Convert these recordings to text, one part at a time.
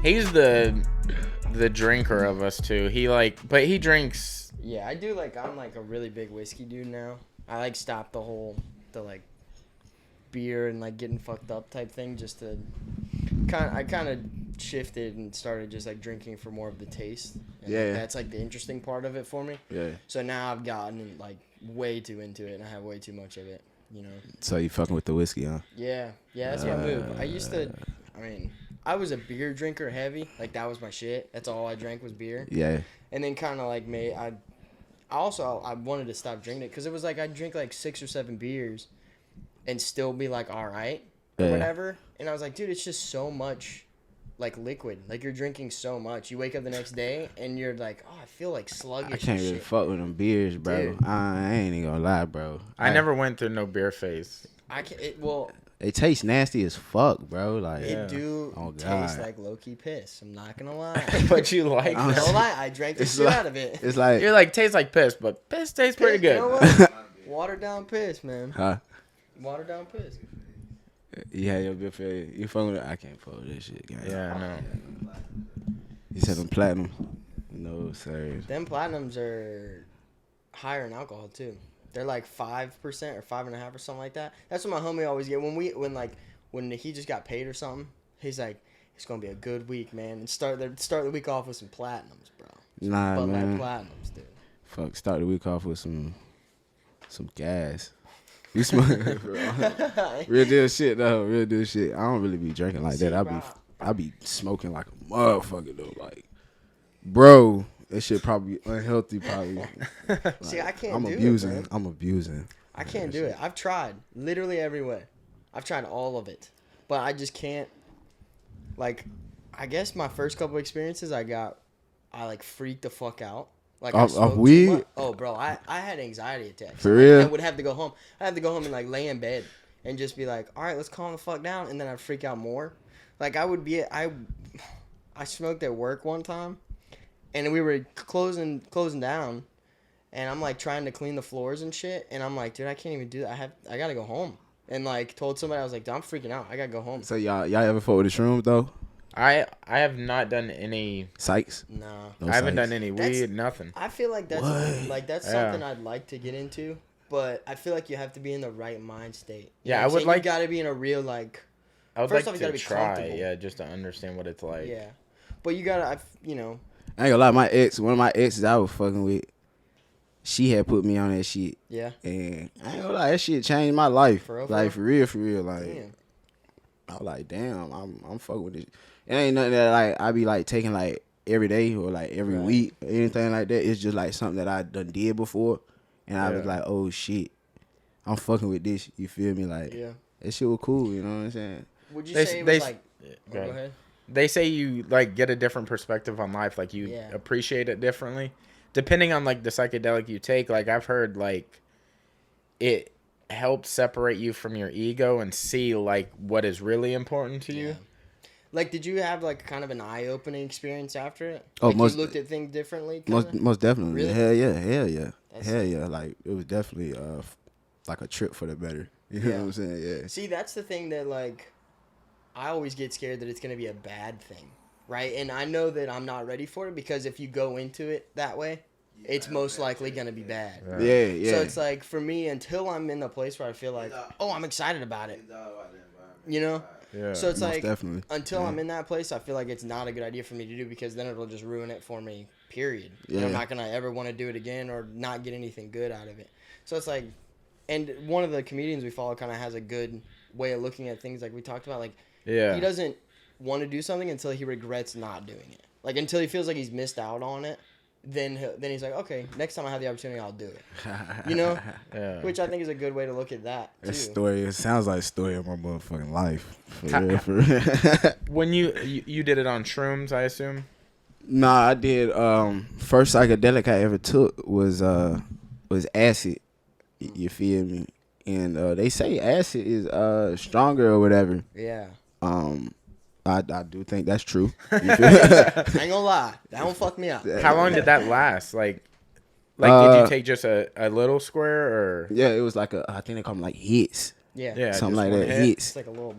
He's the drinker of us two. But he drinks. Yeah, I do I'm like a really big whiskey dude now. I stopped the beer and getting fucked up type thing just to I kind of shifted and started just drinking for more of the taste. And that's the interesting part of it for me. Yeah. So now I've gotten way too into it and I have way too much of it, you know. So you fucking with the whiskey, huh? Yeah, that's my move. I was a beer drinker heavy. That was my shit. That's all I drank was beer. Yeah. And then kind of I wanted to stop drinking it because it was I'd drink 6 or 7 beers and still be all right or whatever. And I was like, dude, it's just so much liquid. You're drinking so much. You wake up the next day and you're oh, I feel sluggish. I can't really fuck with them beers, bro. Dude. I ain't even gonna lie, bro. I never went through no beer phase. It tastes nasty as fuck, bro. It tastes like low-key piss. I'm not gonna lie. But you like it. No lie, I drank the shit out of it. It's you're tastes like piss, but piss tastes pretty good. You know what? Watered down piss, man. Huh? Watered down piss. Yeah, your beer phase. You fucking with I can't fuck with this shit, guys. Yeah, I know. You said them platinum. No, sir. Them platinums are higher in alcohol too. They're 5% or 5.5% or something like that. That's what my homie always get when he just got paid or something. He's it's gonna be a good week, man, and start the week off with some platinums, bro. Nah, man. Platinums, dude. Fuck, start the week off with some gas. You smoke real deal shit though. Real deal shit. I don't really be drinking like that. I be smoking like a motherfucker though. Bro. That shit probably unhealthy, probably. See, I can't I'm do abusing. it, I'm abusing. I can't do it. I've tried literally every way. I've tried all of it, but I just can't. I guess my first couple experiences, I freaked the fuck out. Off weed? Oh, bro, I had anxiety attacks. For real? I would have to go home. I had to go home and lay in bed and just be all right, let's calm the fuck down, and then I'd freak out more. I smoked at work one time. And we were closing down, and I'm trying to clean the floors and shit, and I'm dude, I can't even do that. I gotta go home. And told somebody, I was dude, I'm freaking out. I gotta go home. So y'all ever fuck with the shrooms though? I have not done any psychs. No I haven't done any weed. Nothing. I feel that's something I'd like to get into, but I feel you have to be in the right mind state. You know you gotta be in a real I would first like off, you gotta to be try, yeah, just to understand what it's like. Yeah, but you gotta, I ain't gonna lie, one of my exes I was fucking with, she had put me on that shit. Yeah. And I ain't gonna lie, that shit changed my life. For real? For real. Damn. I was damn, I'm fucking with this. It ain't nothing that I be taking every day or every week or anything like that. It's just something that I done did before. And I was oh shit, I'm fucking with this. You feel me? That shit was cool, you know what I'm saying? Would you say it was go ahead. They say you get a different perspective on life, you appreciate it differently, depending on the psychedelic you take. I've heard it helps separate you from your ego and see what is really important to you. Did you have kind of an eye-opening experience after it? Oh, you looked at things differently. Most definitely. Really? Hell yeah. Hell yeah. It was definitely a trip for the better. You know what I'm saying? Yeah. See, that's the thing that I always get scared that it's going to be a bad thing, right? And I know that I'm not ready for it because if you go into it that way, it's most likely going to be bad. Yeah. So it's for me, until I'm in the place where I feel I'm excited about it, you know? Yeah. So it's definitely. Until I'm in that place, I feel it's not a good idea for me to do because then it'll just ruin it for me, period. Yeah. I'm not going to ever want to do it again or not get anything good out of it. So it's and one of the comedians we follow kind of has a good way of looking at things we talked about, yeah. He doesn't want to do something until he regrets not doing it. Until he feels he's missed out on it, then he's okay, next time I have the opportunity, I'll do it. You know? Yeah. Which I think is a good way to look at that, too. It sounds like a story of my motherfucking life. For real. When you did it on shrooms, I assume? Nah, I did. First psychedelic I ever took was acid. You feel me? And they say acid is stronger or whatever. Yeah. I do think that's true. I ain't gonna lie, that don't fuck me up. How long did that last? Did you take just a little square or? Yeah, it was I think they call them hits. Yeah. Something like that. Hit. Hits. It's a little.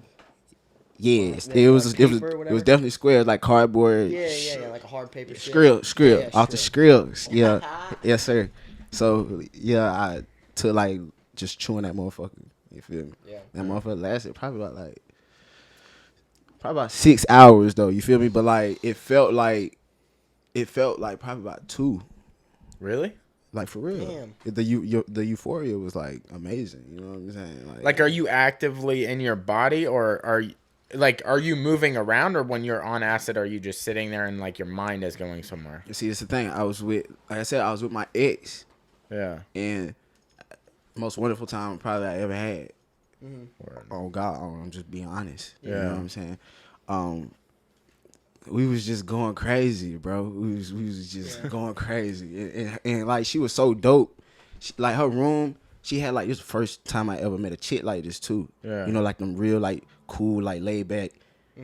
Yes, it was definitely square, like cardboard. Yeah, like a hard paper. Skrill, off the skrills. Yeah, yes sir. So yeah, I took like just chewing that motherfucker. You feel me? Yeah. That motherfucker lasted probably about 6 hours though. You feel me? But like it felt like probably about 2. Really? Like for real. Damn. The euphoria was like amazing. You know what I'm saying? Like are you actively in your body, or are you moving around, or when you're on acid are you just sitting there and like your mind is going somewhere? See, it's the thing. I was with my ex. Yeah. And most wonderful time probably I ever had. Mm-hmm. Oh God, I'm just being honest. Yeah. You know what I'm saying? We was just going crazy, bro. We was just going crazy, and like she was so dope. Like her room, she had like this the first time I ever met a chick like this too. Yeah. You know, like them real like cool like laid back,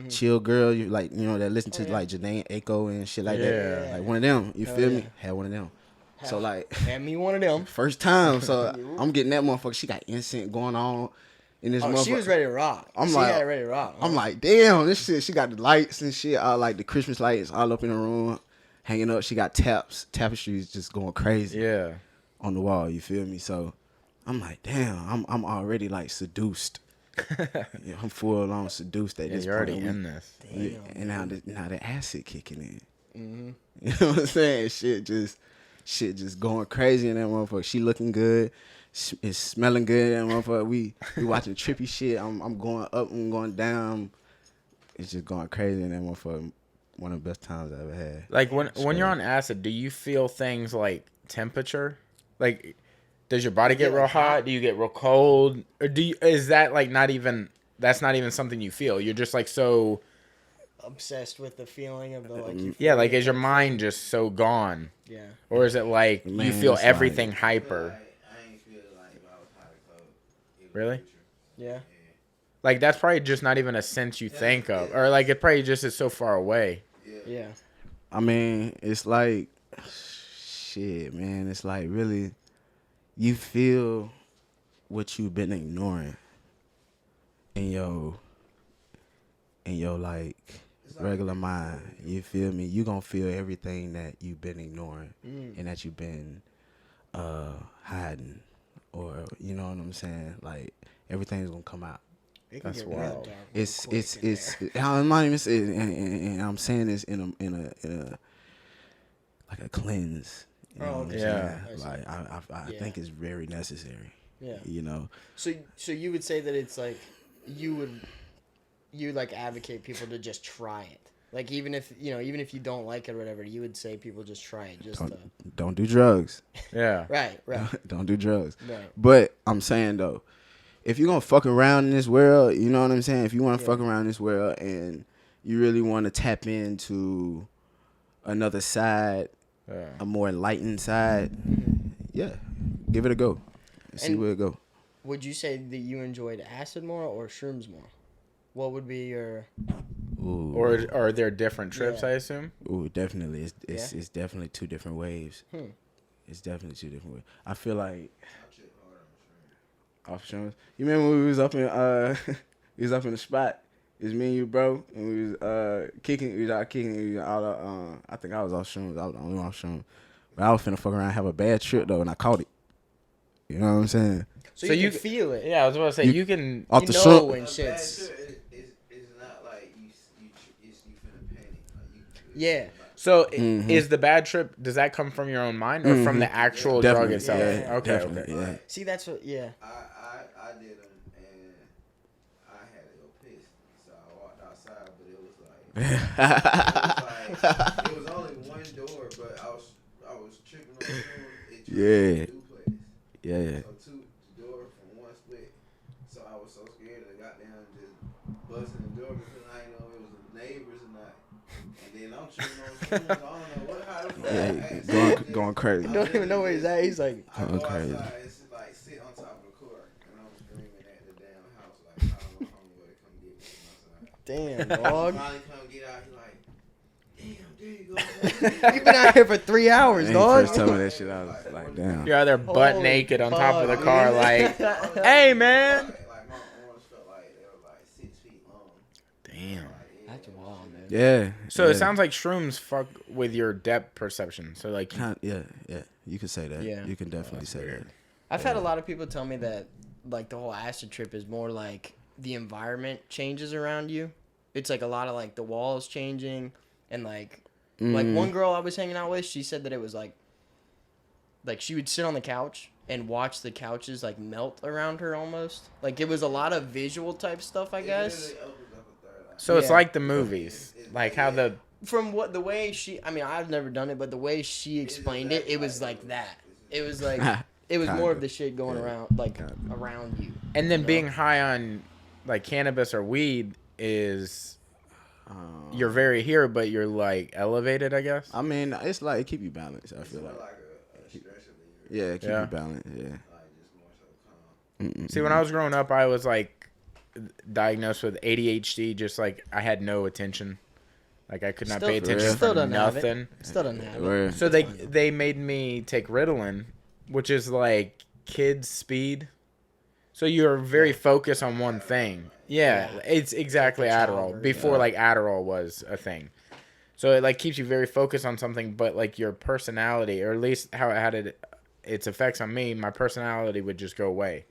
chill girl. You like that listen to like Janae Aiko and shit like that. Like one of them. You feel me? Had one of them. So like had me one of them first time. So I'm getting that motherfucker. She got incense going on. In this she was ready to rock. She had it ready to rock. I'm like, damn, this shit. She got the lights and shit, all like the Christmas lights all up in the room, hanging up. She got tapestries just going crazy. Yeah. On the wall, you feel me? So I'm like, damn, I'm already like seduced. Yeah, I'm full on seduced at this you're point. Already in this. Damn, and now the acid kicking in. Mm-hmm. You know what I'm saying? Shit just going crazy in that motherfucker. She looking good. It's smelling good, and motherfucker. We watching trippy shit. I'm going up, I'm going down. It's just going crazy, and that motherfucker. One of the best times I ever had. Like when you're on acid, do you feel things like temperature? Like, does your body get real hot? Do you get real cold? Or is that like that's not even something you feel? You're just like so obsessed with the feeling of the like. Yeah, like is your mind just so gone? Yeah. Or is it like you feel everything hyper? Really? Yeah. Like that's probably just not even a sense you think of, or like it probably just is so far away. Yeah. I mean, it's like, shit, man. It's like really, you feel what you've been ignoring in your like regular mind. You feel me? You gonna feel everything that you've been ignoring and that you've been hiding. Or you know what I'm saying? Like everything's gonna come out. That's wild. It's I'm not even saying, and I'm saying this in a like a cleanse. You know what I'm saying? Like I think it's very necessary. Yeah. You know. So you would say that it's like you like advocate people to just try it. Like even if you don't like it or whatever, you would say people just try it. Don't do drugs. Yeah. Right. Don't do drugs. Right. But I'm saying though, if you're gonna fuck around in this world, you know what I'm saying? If you want to fuck around in this world and you really want to tap into another side, a more enlightened side, give it a go. See where it go. Would you say that you enjoyed acid more or shrooms more? What would be your... Ooh. Or are there different trips, I assume? Ooh, definitely. It's definitely two different waves. It's definitely two different waves. I feel like... Off shrooms. You remember when we was up in the spot? It was me and you, bro, and we was kicking. We was out kicking. We was out. I think I was off shrooms. I was the only one off shrooms. But I was finna fuck around and have a bad trip though, and I caught it. You know what I'm saying? So you can feel it. Yeah, I was about to say you can. Off the know when shit's. It's not like you finna panic. Yeah. So is the bad trip? Does that come from your own mind or from the actual drug itself? Yeah, okay. Definitely, yeah. See, that's what. Yeah. I did them and I had to go piss, so I walked outside, but it was only one door, but I was tripping on it. Yeah. Duplex. Yeah. So two door from one split. So I was so scared that goddamn just busting the door because I didn't know if it was the neighbors or not. And then I'm tripping on shrooms. I don't know how the fuck. Going crazy. You don't even know where he's at. He's like going crazy. It's like sit on top of the car, and I'm screaming at the damn house like, I don't know homie to come get me from outside. damn dog. Finally come get out. He's like, damn, there you go. You've been out here for 3 hours, When dog. you first told me that shit, I was like, damn. You're out there butt Holy naked on top of the fuck, car, dude. like, hey man. Like my arms felt like they were like 6 feet long. That's wild, man. Yeah. So it sounds like shrooms fuck with your depth perception. So like, yeah. You can say that. Yeah. You can definitely say that. I've had a lot of people tell me that like the whole acid trip is more like the environment changes around you. It's like a lot of like the walls changing and like one girl I was hanging out with, she said that it was like she would sit on the couch and watch the couches like melt around her almost. Like it was a lot of visual type stuff, I guess. so it's like the movies, like how the From what the way she, I mean, I've never done it, but the way she explained it, it was like that. It was like it was more of the shit going around like around you. and then being high on like cannabis or weed is you're very here, but you're like elevated, I guess. I mean, it's like it keep you balanced. I feel like. Yeah, keep you balanced. Yeah. See, when I was growing up, I was like diagnosed with ADHD. Just like I had no attention. Like I could not pay attention for nothing. Still don't have it. So they made me take Ritalin, which is like kids speed. So you're very focused on one thing. Yeah. It's exactly Adderall before like Adderall was a thing. So it like keeps you very focused on something, but like your personality, or at least how it had its effects on me, my personality would just go away.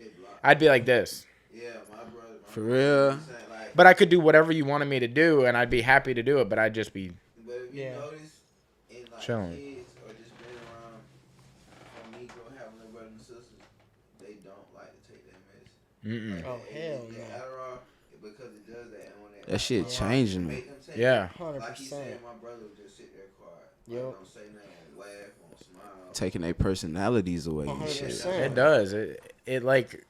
I'd be like this. Yeah, my brother. For real. But I could do whatever you wanted me to do, and I'd be happy to do it, but I'd just be But if you notice, in like chilling. kids or just being around from Negro having no brothers and sisters, they don't like to take their medicine. Oh hell no. no. Adderall, because it does that, and when That shit changing me. Yeah. 100%. Like he said, my brother would just sit there quiet. Yep. Like, don't say nothing, won't laugh, won't smile. Taking their personalities away and 100%. shit. It does. It like,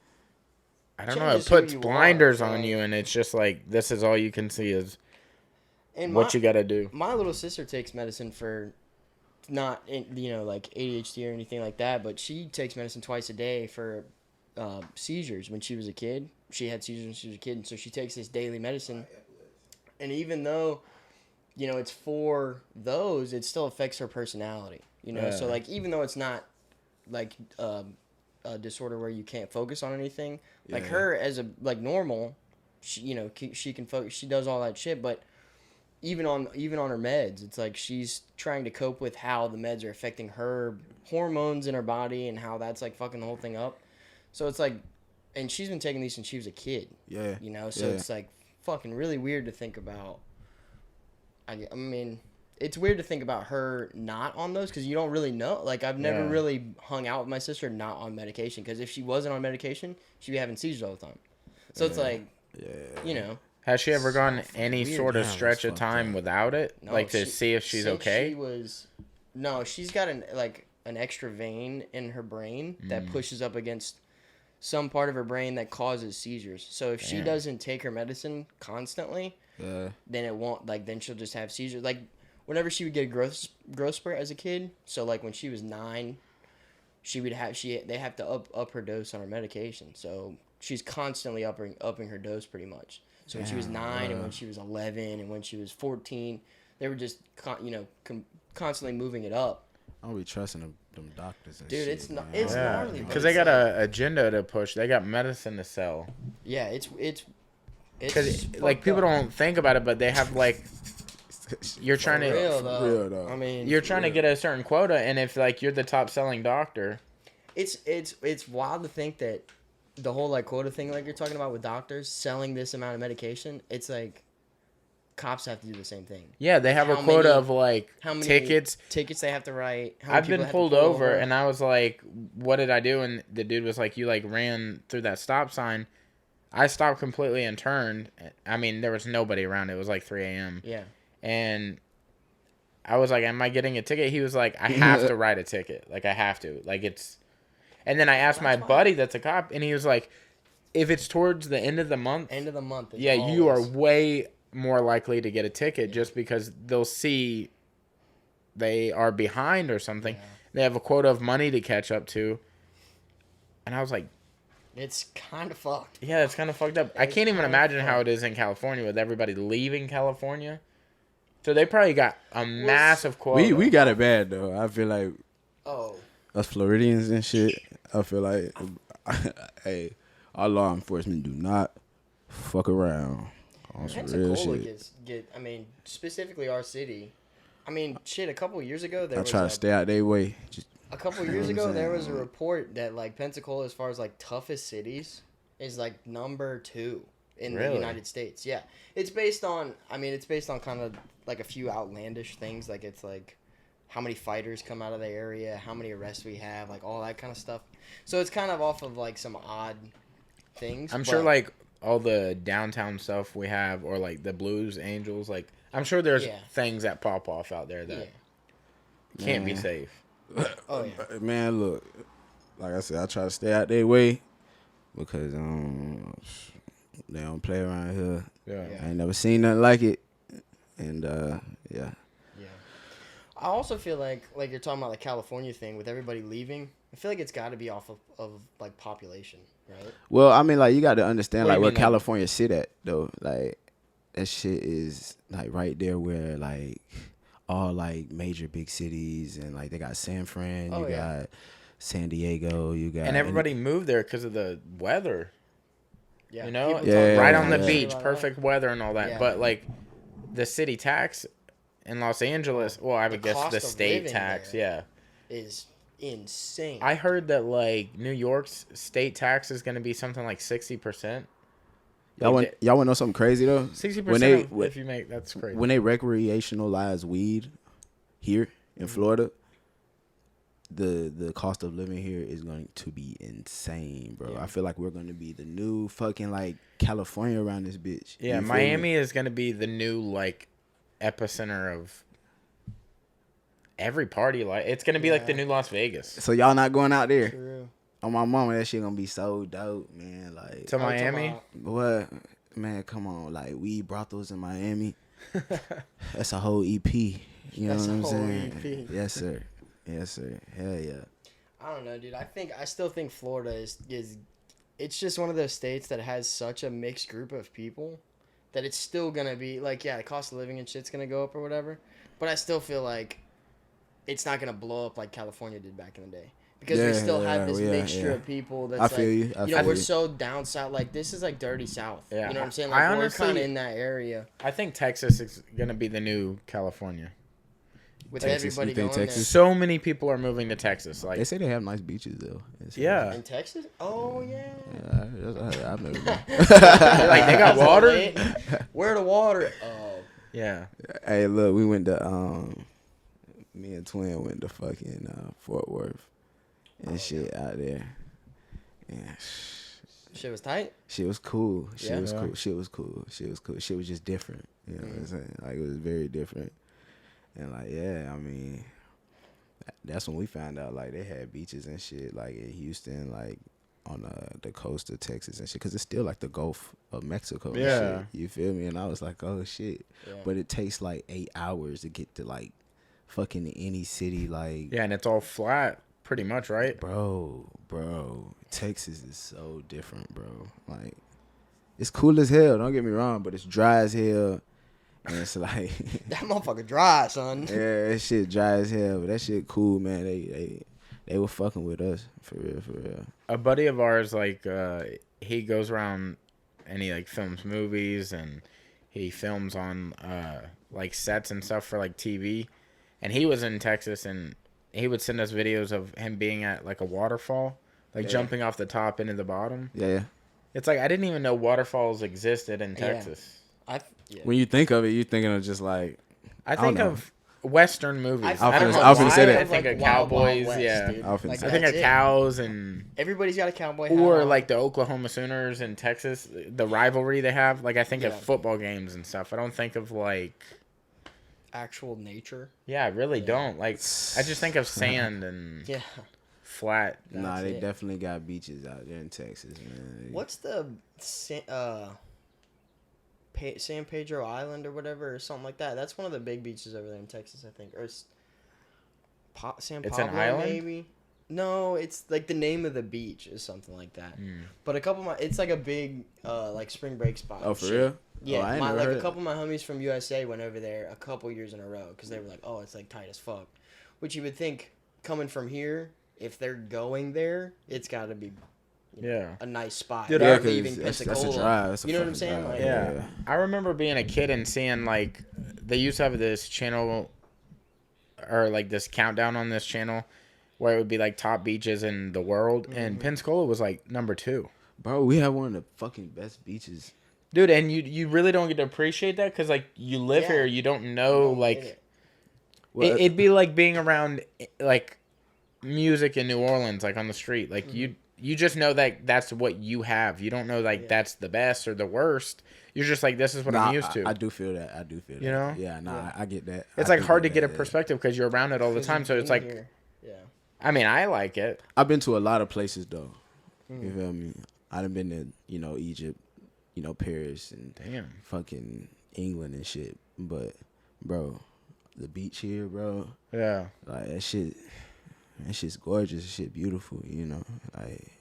I don't know, it Changes who puts you are, blinders so- on you, and it's just like, this is all you can see is And what you got to do. My little sister takes medicine for not, like ADHD or anything like that, but she takes medicine twice a day for seizures when she was a kid. She had seizures when she was a kid, and so she takes this daily medicine. And even though, it's for those, it still affects her personality, So, like, even though it's not, like, a disorder where you can't focus on anything, like her as a, like, normal, she can focus, she does all that shit, but even on her meds, it's like she's trying to cope with how the meds are affecting her hormones in her body and how that's, like, fucking the whole thing up. So it's like, and she's been taking these since she was a kid. Yeah. So it's like fucking really weird to think about. I mean, it's weird to think about her not on those because you don't really know. Like, I've never really hung out with my sister not on medication because if she wasn't on medication, she'd be having seizures all the time. So it's like, Has she ever gone any weird. sort of Yeah, stretch that's of time without it? No, Like to see if she's since okay? She's got an extra vein in her brain that pushes up against some part of her brain that causes seizures. So if she doesn't take her medicine constantly, then it won't, like, then she'll just have seizures. Like, whenever she would get a growth spurt as a kid, so, like, when she was 9, they have to up her dose on her medication. So she's constantly upping her dose pretty much. So when she was 9 and when she was 11 and when she was 14, they were just, constantly moving it up. I don't be trusting them doctors and Dude, shit. it's not. man. It's gnarly. Because they got a agenda to push. They got medicine to sell. Yeah, it's Because like people don't think about it, but they have like you're trying to real though. though. I mean, you're trying to get a certain quota, and if like you're the top selling doctor, it's wild to think that the whole like quota thing, like you're talking about with doctors selling this amount of medication, it's like cops have to do the same thing. yeah, they have a quota of like how many tickets they have to write. How many I've people been have to pulled pull over, and I was like, "What did I do?" And the dude was like, "You like ran through that stop sign." I stopped completely and turned. I mean, there was nobody around. It was like 3 a.m. Yeah. And I was like, "Am I getting a ticket?" He was like, "I have to write a ticket. Like I have to. Like it's." And then I asked my buddy that's a cop, and he was like, "If it's towards the end of the month, End of the month. yeah, you are way more likely to get a ticket just because they'll see they are behind or something. Yeah. They have a quota of money to catch up to." And I was like, it's kind of fucked. Yeah, it's kind of fucked up. I can't even imagine how it is in California with everybody leaving California. So they probably got a massive quota. We got it bad though. I feel like us Floridians and shit. I feel like hey, our law enforcement do not fuck around. On some real Pensacola shit. I mean, specifically our city. I mean, shit. A couple years ago, I try to stay out their way. A couple years ago, there was a report that like Pensacola, as far as like toughest cities, is like number 2 in the United States. Yeah, it's based on. I mean, it's based on kind of like a few outlandish things. Like it's like how many fighters come out of the area, how many arrests we have, like all that kind of stuff. So it's kind of off of like some odd things. I'm sure like all the downtown stuff we have, or like the Blues Angels, like I'm sure there's things that pop off out there that can't be safe. Oh yeah, man. Look, like I said, I try to stay out their way because they don't play around here. Yeah. I ain't never seen nothing like it, and yeah. I also feel like you're talking about the California thing with everybody leaving. I feel like it's got to be off of like population, right? Well, I mean, like you got to understand What do like you where mean, California sit at though. Like that shit is like right there where like all like major big cities, and like they got San Fran, you got San Diego, you got, and everybody moved there because of the weather. Yeah, you know, yeah, right on the yeah. beach, perfect weather and all that. Yeah. But like the city tax in Los Angeles, well, I would guess the state tax, is insane. I heard that like New York's state tax is going to be something like 60%. Y'all want to know something crazy though? 60% if you make, that's crazy. When they recreationalize weed here in Florida, the cost of living here is going to be insane, bro. I feel like we're going to be the new fucking like California around this bitch. Yeah, Miami is going to be the new like epicenter of every party. Like it's going to be like the new Las Vegas. So y'all not going out there? True. On my mama, that shit gonna be so dope, man. Like To Miami? What? Man, come on. Like weed brothels in Miami. That's a whole EP. You know what I'm saying? EP. Yes, sir. Yes, sir. Hell yeah. I don't know, dude. I still think Florida is it's just one of those states that has such a mixed group of people that it's still gonna be like, the cost of living and shit's gonna go up or whatever. But I still feel like it's not gonna blow up like California did back in the day. Because we still have this mixture of people that's I feel you. you know, we're so down south. Like, this is like dirty south. Yeah. You know what I'm saying? Like, I we're honestly, kind of in that area. I think Texas is going to be the new California. With Texas, everybody you think going Texas? So many people are moving to Texas. Like They say they have nice beaches though. Yeah. there. In Texas? Oh, yeah. Yeah, I've never been. like they got water? Where the water? Oh. Yeah. Hey, look, we went to me and Twin went to fucking Fort Worth and shit out there. Yeah. Shit was tight? Shit was cool. Shit was Yeah. cool. Shit was cool. Shit was cool. Shit was just different. You know what I'm saying? Like it was very different. And like, I mean, that's when we found out like they had beaches and shit like in Houston, like on the coast of Texas and shit, because it's still like the Gulf of Mexico. And shit, you feel me? And I was like, oh shit. Yeah. But it takes like 8 hours to get to like fucking any city. Like Yeah, and it's all flat pretty much, right? bro, Texas is so different, bro. Like it's cool as hell. Don't get me wrong, but it's dry as hell. And it's like That motherfucker dry, son. yeah, that shit dry as hell, but that shit cool, man. They were fucking with us for real. A buddy of ours, like, he goes around and he like films movies and he films on like sets and stuff for like TV. And he was in Texas and he would send us videos of him being at like a waterfall, like jumping off the top into the bottom. Yeah. It's like I didn't even know waterfalls existed in Texas. When you think of it, you're thinking of just like I think of Western movies. I was know finna why. say that. I think Like of Wild Wild cowboys. West, Yeah, dude. I was finna Like, say I think of that's it. cows and Everybody's got a cowboy hat or on. like the Oklahoma Sooners in Texas, the rivalry they have. Like I think of football games and stuff. I don't think of like actual nature. I really don't. Like I just think of sand and flat. Nah, they it. definitely got beaches out there in Texas, man. What's the San Pedro Island or whatever or something like that? That's one of the big beaches over there in Texas, I think. Or San It's Pablo, an island? maybe. No, it's like the name of the beach is something like that. But it's like a big like spring break spot. Oh, for real? Yeah, Oh, I ain't never heard a of couple of my homies from USA went over there a couple years in a row because they were like, "Oh, it's like tight as fuck," which you would think coming from here, if they're going there, it's got to be a nice spot. Dude, Yeah, leaving because Pensacola. that's a drive. That's a You know what I'm fucking saying? drive. Like, yeah. I remember being a kid and seeing like they used to have this channel or like this countdown on this channel where it would be like top beaches in the world, and Pensacola was like number 2. Bro, we have one of the fucking best beaches. Dude, and you really don't get to appreciate that because like you live here, you don't know like it'd be like being around like music in New Orleans, like on the street, like you just know that that's what you have. You don't know like that's the best or the worst. You're just like, this is what I'm used to. I do feel that. You know? Yeah, I get that. It's like hard to get a perspective because you're around it all the time. So it's like, I mean, I like it. I've been to a lot of places though. You feel me? I done been to Egypt, Paris and fucking England and shit. But bro, the beach here, bro. Yeah. Like that shit's gorgeous. That shit beautiful. Like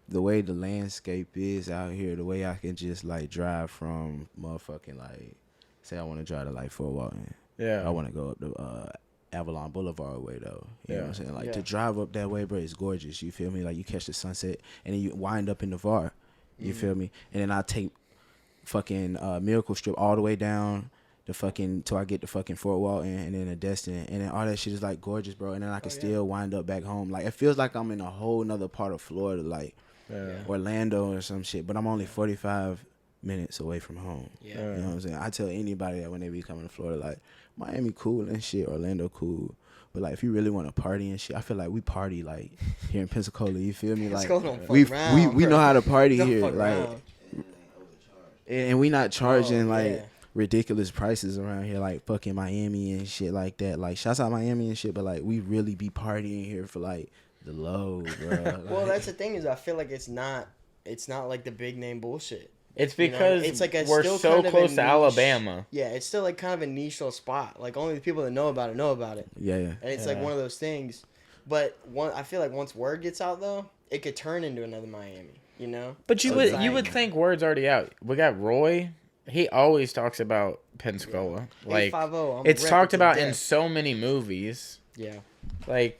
the way the landscape is out here, the way I can just like drive from motherfucking like, say I want to drive to like Fort Walton. Yeah. I want to go up to Avalon Boulevard way though. You know what I'm saying? Like to drive up that way, bro, is gorgeous. You feel me? Like you catch the sunset and then you wind up in the VAR. You feel me? And then I take fucking Miracle Strip all the way down the fucking till I get to fucking Fort Walton and then a Destin, and then all that shit is like gorgeous, bro. And then I can still wind up back home. Like it feels like I'm in a whole nother part of Florida, like Orlando or some shit. But I'm only 45 minutes away from home. You know what I'm saying? I tell anybody that when they be coming to Florida, like Miami cool and shit, Orlando cool. But like if you really want to party and shit, I feel like we party like here in Pensacola. You feel me? Like we know how to party here, like, and we not charging like ridiculous prices around here, like fucking Miami and shit like that. Like shouts out Miami and shit, but like we really be partying here for like the low, bro. Like, well, that's the thing is I feel like it's not like the big name bullshit. It's because it's like we're still so kind of close to Alabama. Yeah, it's still like kind of a niche little spot. Like only the people that know about it. Yeah. And it's like one of those things. But I feel like once word gets out though, it could turn into another Miami. But you would think word's already out. We got Roy. He always talks about Pensacola. Like it's talked about in so many movies. Yeah. Like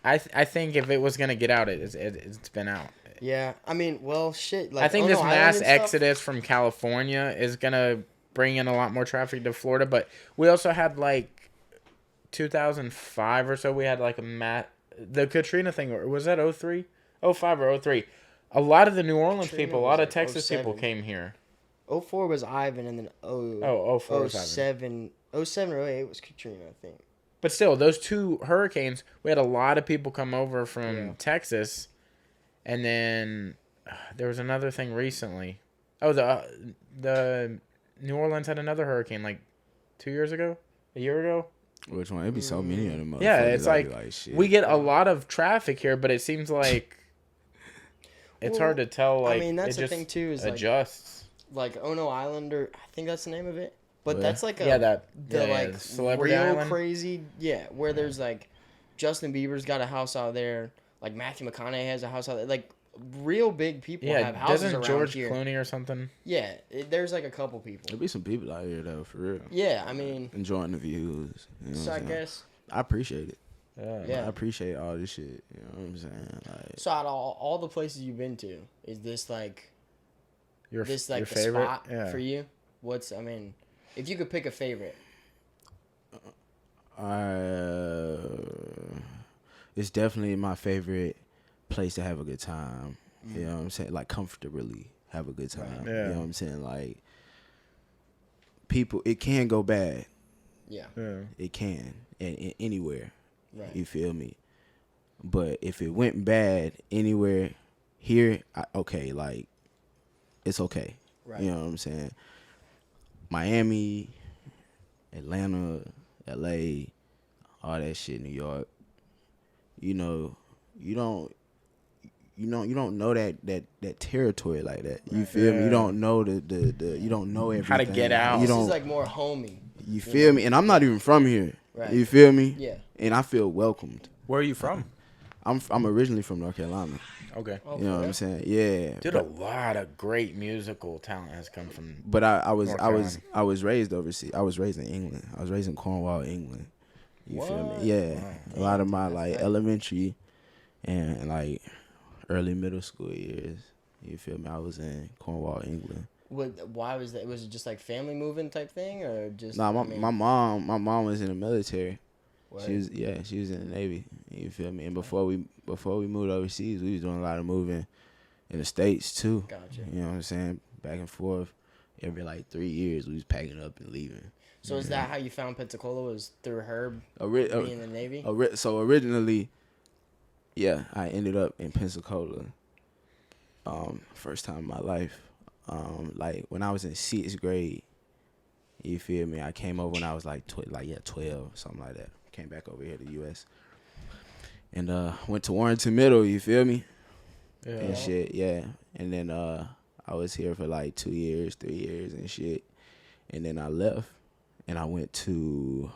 I think if it was gonna get out, it's been out. Yeah, I mean, well, shit. Like, I think this mass exodus from California is gonna bring in a lot more traffic to Florida. But we also had like 2005 or so. We had like the Katrina thing. Or was that 03? 05 or 03? A lot of the New Orleans people, a lot of Texas people came here. 04 was Ivan, and then 04 was 07 or 08 was Katrina, I think. But still, those two hurricanes, we had a lot of people come over from Texas. And then there was another thing recently. Oh, the New Orleans had another hurricane like 2 years ago, a year ago. Which one? It'd be so many of them. Yeah, it's like shit. We get a lot of traffic here, but it seems like it's hard to tell. Like, I mean, that's the thing too. Is adjusts. Like Ono Island, or I think that's the name of it. But that's like the real island. Crazy. Yeah, where there's like Justin Bieber's got a house out there. Like Matthew McConaughey has a house out there. Like real big people have houses around George here. Clooney or something? Yeah, there's like a couple people. There'll be some people out here though, for real. Yeah, I mean, enjoying the views. So I guess I appreciate it. Yeah, I appreciate all this shit. You know what I'm saying? Like, so out of all the places you've been to, is this like your the favorite spot for you? I mean, if you could pick a favorite. It's definitely my favorite place to have a good time. You know what I'm saying? Like comfortably have a good time. Right. Yeah. You know what I'm saying? Like people, it can go bad. Yeah. It can, and anywhere. Right. You feel me? But if it went bad anywhere here, okay, like it's okay. Right. You know what I'm saying? Miami, Atlanta, LA, all that shit, New York. You don't know that territory like that. You feel me? You don't know the you don't know everything. How to get out. This is like more homey. You feel me? And I'm not even from here. Right. You feel me? Yeah. And I feel welcomed. Where are you from? I'm originally from North Carolina. Okay. You know what I'm saying? Yeah. Dude, a lot of great musical talent has come from. But I was raised overseas. I was raised in England. I was raised in Cornwall, England. You feel me? Yeah. Wow. A lot of my like elementary and like early middle school years. You feel me? I was in Cornwall, England. Why was that? Was it just like family moving type thing, or just? Nah, my mom was in the military. Word. She was in the Navy. You feel me? And before we moved overseas, we was doing a lot of moving in the States too. Gotcha. You know what I'm saying? Back and forth. Every like 3 years, we was packing up and leaving. So is that how you found Pensacola? Was through Herb being in the Navy? So originally, yeah, I ended up in Pensacola. First time in my life. Like when I was in 6th grade, you feel me? I came over when I was like 12, something like that. Came back over here to the U.S. and went to Warrenton Middle. You feel me? Yeah. And shit, yeah. And then I was here for like 2 years, 3 years and shit. And then I left and I went to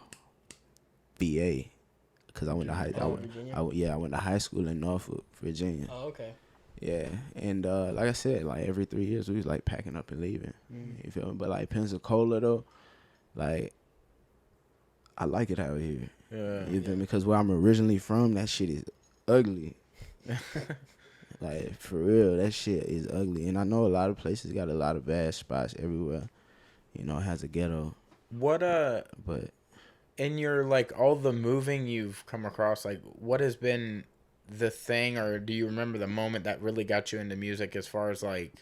VA because I went to I went to high school in Norfolk, Virginia. Oh, okay. Yeah, and like I said, like every 3 years we was like packing up and leaving. You feel me? But like Pensacola though, like I like it out here. Yeah. You feel me? Because where I'm originally from, that shit is ugly. Like for real, that shit is ugly. And I know a lot of places got a lot of bad spots everywhere. You know, it has a ghetto. What but in your like all the moving you've come across, like what has been the thing, or do you remember the moment that really got you into music as far as like,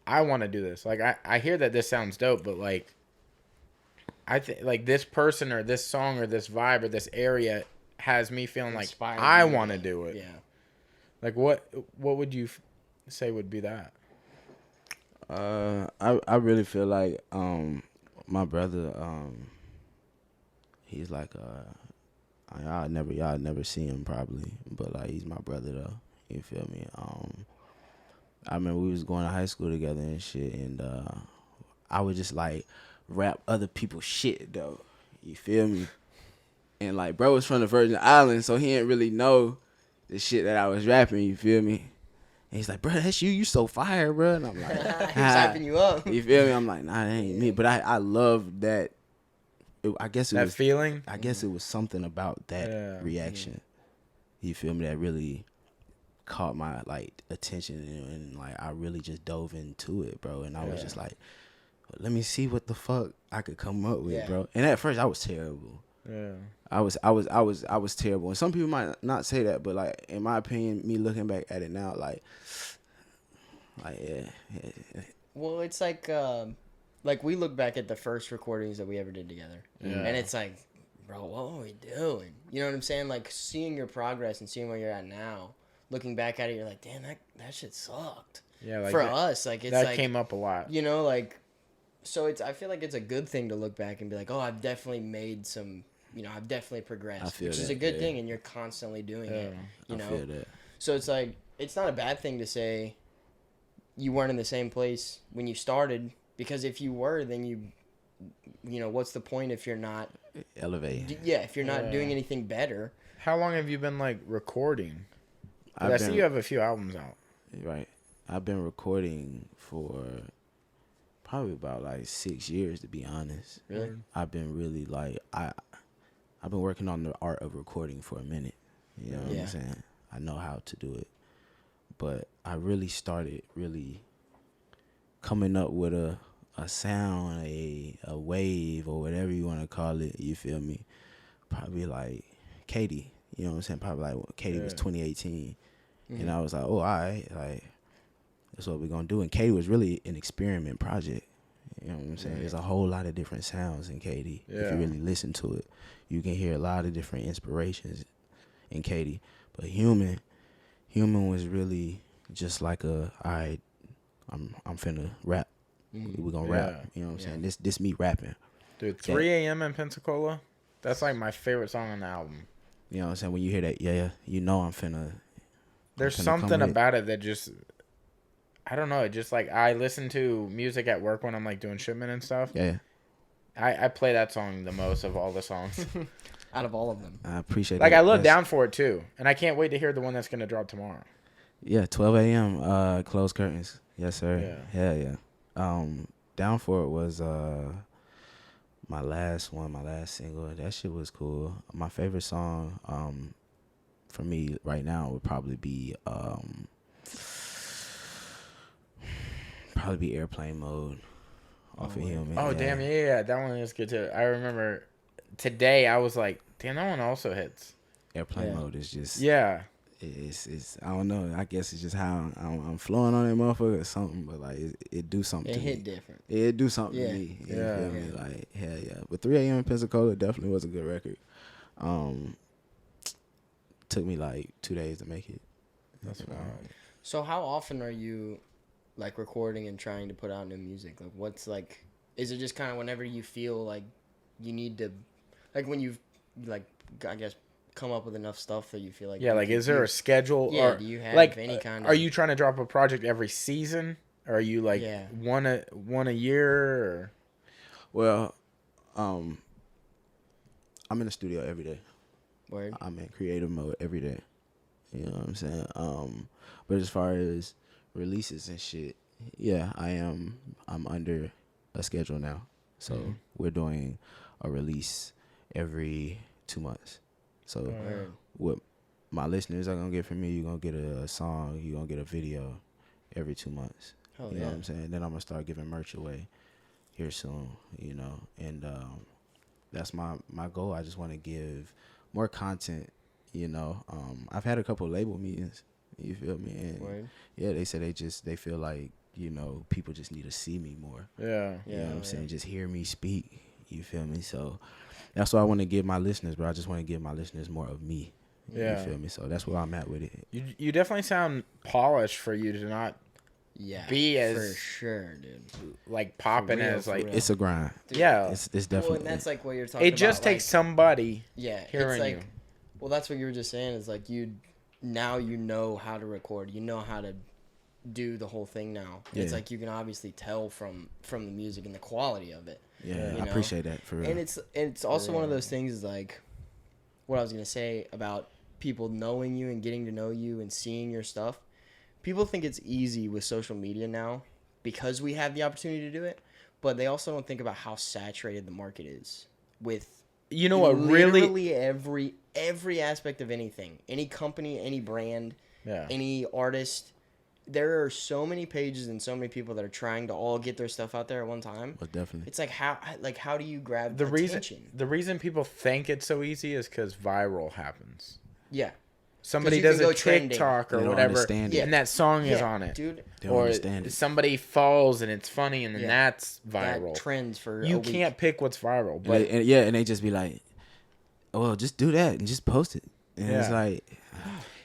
I want to do this? Like I hear that this sounds dope, but like I think like this person or this song or this vibe or this area has me feeling like I want to do it. Yeah. Like what would you say would be that? I really feel like my brother he's like y'all never see him probably, but like he's my brother though. You feel me? I remember we was going to high school together and shit, and I would just like rap other people's shit though. You feel me? And like bro was from the Virgin Islands, so he didn't really know the shit that I was rapping. You feel me? And he's like, bro, that's you. You so fire, bro. And I'm like, he's hyping you up. You feel me? I'm like, nah, that ain't me. But I love that. I guess it that was feeling. I guess it was something about that reaction. You feel me? That really caught my like attention, and like I really just dove into it, bro. And I was just like, let me see what the fuck I could come up with, bro. And at first I was terrible. Yeah. I was terrible. And some people might not say that, but like in my opinion, me looking back at it now, like yeah. Well, it's like we look back at the first recordings that we ever did together, and it's like, bro, what were we doing? You know what I'm saying? Like seeing your progress and seeing where you're at now, looking back at it, you're like, damn, that shit sucked. Yeah, like for us, like it's that like, came up a lot. You know, like, so I feel like it's a good thing to look back and be like, oh, I've definitely made some. You know, I've definitely progressed, which is a good thing, and you're constantly doing it. You know, I feel that. So it's like it's not a bad thing to say you weren't in the same place when you started, because if you were, then you know, what's the point if you're not elevating? Yeah, if you're not doing anything better. How long have you been like recording? I see you have a few albums out. Right, I've been recording for probably about like 6 years, to be honest. Really? I've been really like I've been working on the art of recording for a minute. You know what I'm saying? I know how to do it. But I really started coming up with a sound, a wave, or whatever you want to call it, you feel me? Probably like Katie, you know what I'm saying? Probably like Katie was 2018. And I was like, oh, all right, like, that's what we're going to do. And Katie was really an experiment project. You know what I'm saying? There's a whole lot of different sounds in Katie. If you really listen to it, you can hear a lot of different inspirations in Katie. But Human was really just like all right, I'm finna rap. We're gonna rap. You know what I'm saying? This me rapping. Dude, 3 a.m. in Pensacola, that's like my favorite song on the album. You know what I'm saying? When you hear that, you know I'm finna. There's something about it that just, I don't know. It just like, I listen to music at work when I'm like doing shipment and stuff. Yeah. I play that song the most of all the songs. Out of all of them. I appreciate like, I look down for it too. And I can't wait to hear the one that's going to drop tomorrow. Yeah, 12 a.m. Closed curtains. Yes, sir. Yeah. Down for it was my last single. That shit was cool. My favorite song for me right now would probably be Airplane Mode off of him. Oh, damn, yeah, that one is good too. I remember today I was like, damn, that one also hits. Airplane Mode is just it's I don't know. I guess it's just how I'm flowing on that motherfucker or something. But like it do something. It to hit me. different. It do something to me. You feel me? Like hell yeah. But 3 a.m. in Pensacola definitely was a good record. Took me like 2 days to make it. That's wild. So how often are you like recording and trying to put out new music? Like what's like, is it just kind of whenever you feel like you need to, like when you've like, I guess, come up with enough stuff that you feel like like is there a schedule? Yeah, or do you have like any kind of, are you trying to drop a project every season, or are you like one a year? Or? Well, I'm in the studio every day. Word. I'm in creative mode every day. You know what I'm saying? But as far as releases and shit, yeah, I'm under a schedule now. So we're doing a release every 2 months. So what my listeners are gonna get from me, you're gonna get a song, you're gonna get a video every 2 months. You know what I'm saying? Then I'm gonna start giving merch away here soon, you know. And that's my goal. I just wanna give more content, you know. I've had a couple label meetings, you feel me? And they said they feel like, you know, people just need to see me more. Yeah. You know what I'm saying? Just hear me speak. You feel me? So that's what I want to give my listeners, bro. I just want to give my listeners more of me. You feel me? So that's where I'm at with it. You definitely sound polished for you to not be as for sure, dude. Like popping real, as like it's a grind. Dude, It's definitely. Well, and that's like what you're talking about. It just takes somebody. Yeah, hearing it's like, you. Well, that's what you were just saying. Is like now you know how to record. You know how to do the whole thing now. It's like you can obviously tell from the music and the quality of it. Yeah, I appreciate that for real. And it's also one of those things is like what I was gonna say about people knowing you and getting to know you and seeing your stuff. People think it's easy with social media now because we have the opportunity to do it, but they also don't think about how saturated the market is with literally every aspect of anything, any company, any brand, any artist. There are so many pages and so many people that are trying to all get their stuff out there at one time. But definitely, it's like how do you grab the attention? The reason people think it's so easy is because viral happens. Yeah. Somebody does a TikTok or whatever, and that song is on it, dude. Or somebody falls and it's funny, and then that's viral. That trends for you a week. can't pick what's viral, but and they just be like, "Oh, well, just do that and just post it." And it's like,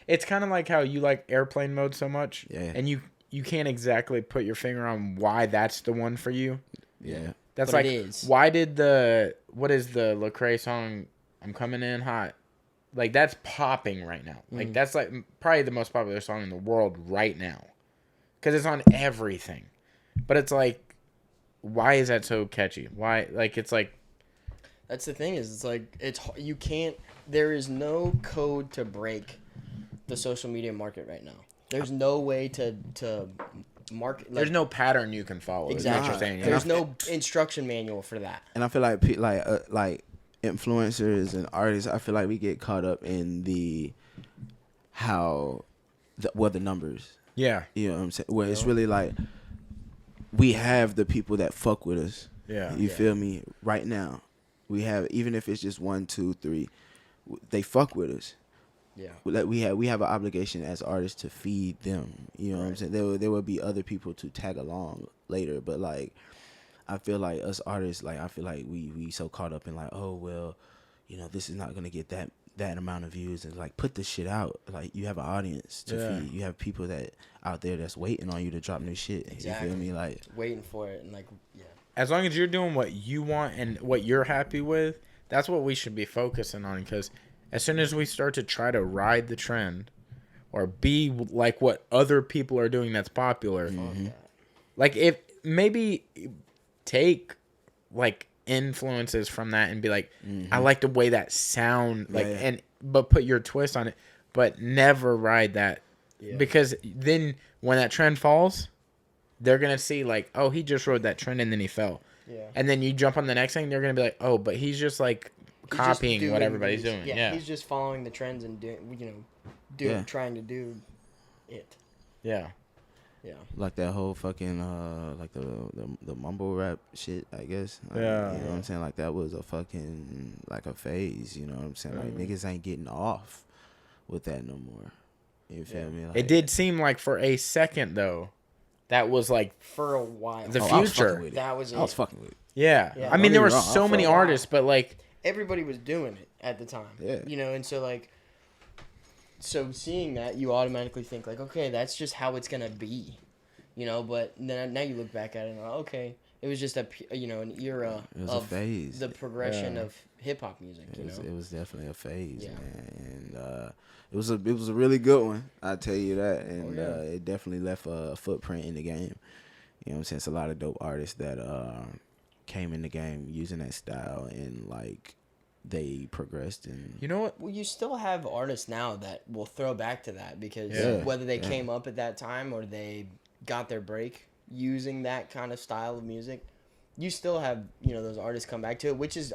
it's kind of like how you like Airplane Mode so much, and you can't exactly put your finger on why that's the one for you. Yeah, that's but like why did what is the Lecrae song? I'm coming in hot. Like, that's popping right now. Like, that's, like, probably the most popular song in the world right now. Because it's on everything. But it's, like, why is that so catchy? Why? Like, it's, like... That's the thing is, it's, like, you can't... There is no code to break the social media market right now. There's no way to market... Like, there's no pattern you can follow. Exactly. There's no instruction manual for that. And I feel like influencers and artists, I feel like we get caught up in the numbers. Yeah. You know what I'm saying? Where it's really like we have the people that fuck with us. Yeah. You feel me? Right now. We have, even if it's just 1, 2, 3, they fuck with us. Yeah. Like we have an obligation as artists to feed them. You know what I'm saying? There will be other people to tag along later, but like I feel like us artists, like I feel like we so caught up in like, oh well, you know, this is not gonna get that amount of views, and like put this shit out. Like you have an audience to feed. You have people that out there that's waiting on you to drop new shit. Exactly. You feel me? Like waiting for it and like as long as you're doing what you want and what you're happy with, that's what we should be focusing on. Because as soon as we start to try to ride the trend or be like what other people are doing that's popular, like if maybe take like influences from that and be like, I like the way that sound, like but put your twist on it, but never ride that, because then when that trend falls, they're gonna see like, oh, he just rode that trend and then he fell, and then you jump on the next thing, they're gonna be like, oh, but he's just like copying what everybody's doing. Yeah, he's just following the trends and doing, trying to do it. Yeah. Yeah. Like that whole fucking like the mumble rap shit, I guess. Like, Yeah. You know what I'm saying? Like that was a fucking like a phase, you know what I'm saying? Like niggas ain't getting off with that no more. You feel me? Like, It did seem like for a second though, that was like for a while. the I was future. fucking with it. That was it. I was fucking with it. Yeah. Yeah. I mean, Don't there get were me wrong, so I'm many for a while. artists, but like Everybody was doing it at the time. Yeah. You know, and so like, so seeing that, you automatically think like, okay, that's just how it's gonna be. You know, but then now you look back at it and like, okay, it was just an era It was of a phase. the progression Yeah. of hip hop music. It was definitely a phase, Yeah. man. And it was a really good one, I tell you that. And it definitely left a footprint in the game. You know what I'm saying? It's a lot of dope artists that came in the game using that style and like they progressed and you know what? Well, you still have artists now that will throw back to that because Yeah. whether they came up at that time or they got their break using that kind of style of music, you still have those artists come back to it, which is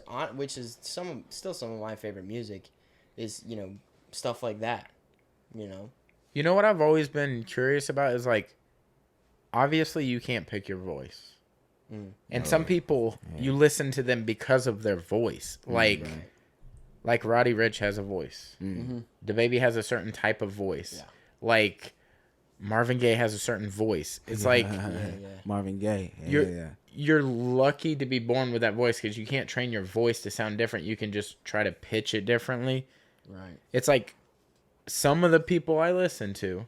still some of my favorite music, is stuff like that, You know what I've always been curious about is like, obviously you can't pick your voice. And some people, you listen to them because of their voice. Like Roddy Ricch has a voice. DaBaby has a certain type of voice. Yeah. Like Marvin Gaye has a certain voice. It's like Marvin Gaye. you're lucky to be born with that voice because you can't train your voice to sound different. You can just try to pitch it differently. Right. It's like some of the people I listen to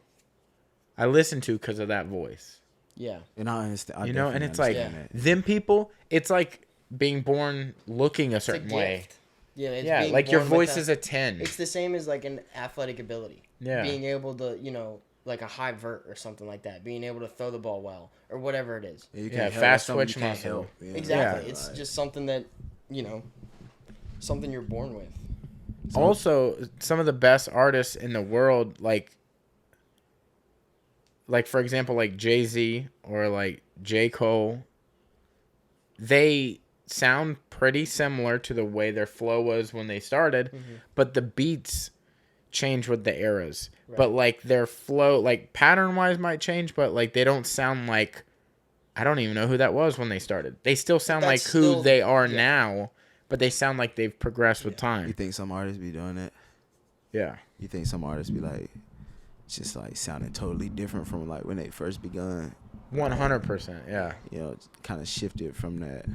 because of that voice. Yeah. And I understand. And it's like them people. It's like being born looking a certain way. Gift. Yeah. It's Yeah, being like your born voice with is a 10. It's the same as like an athletic ability. Yeah. Being able to, like a high vert or something like that. Being able to throw the ball well or whatever it is. Fast twitch muscle. Exactly. Yeah. It's just something that, something you're born with. So, also, some of the best artists in the world, like for example, like Jay-Z or like J. Cole, they sound pretty similar to the way their flow was when they started, but the beats change with the eras. Right. But like their flow, like pattern-wise might change, but like they don't sound like, I don't even know who that was when they started. They still sound like who they are now, but they sound like they've progressed with time. You think some artists be doing that? Yeah. You think some artists be like, just like sounding totally different from like when they first begun? 100%, yeah. Kind of shifted from that.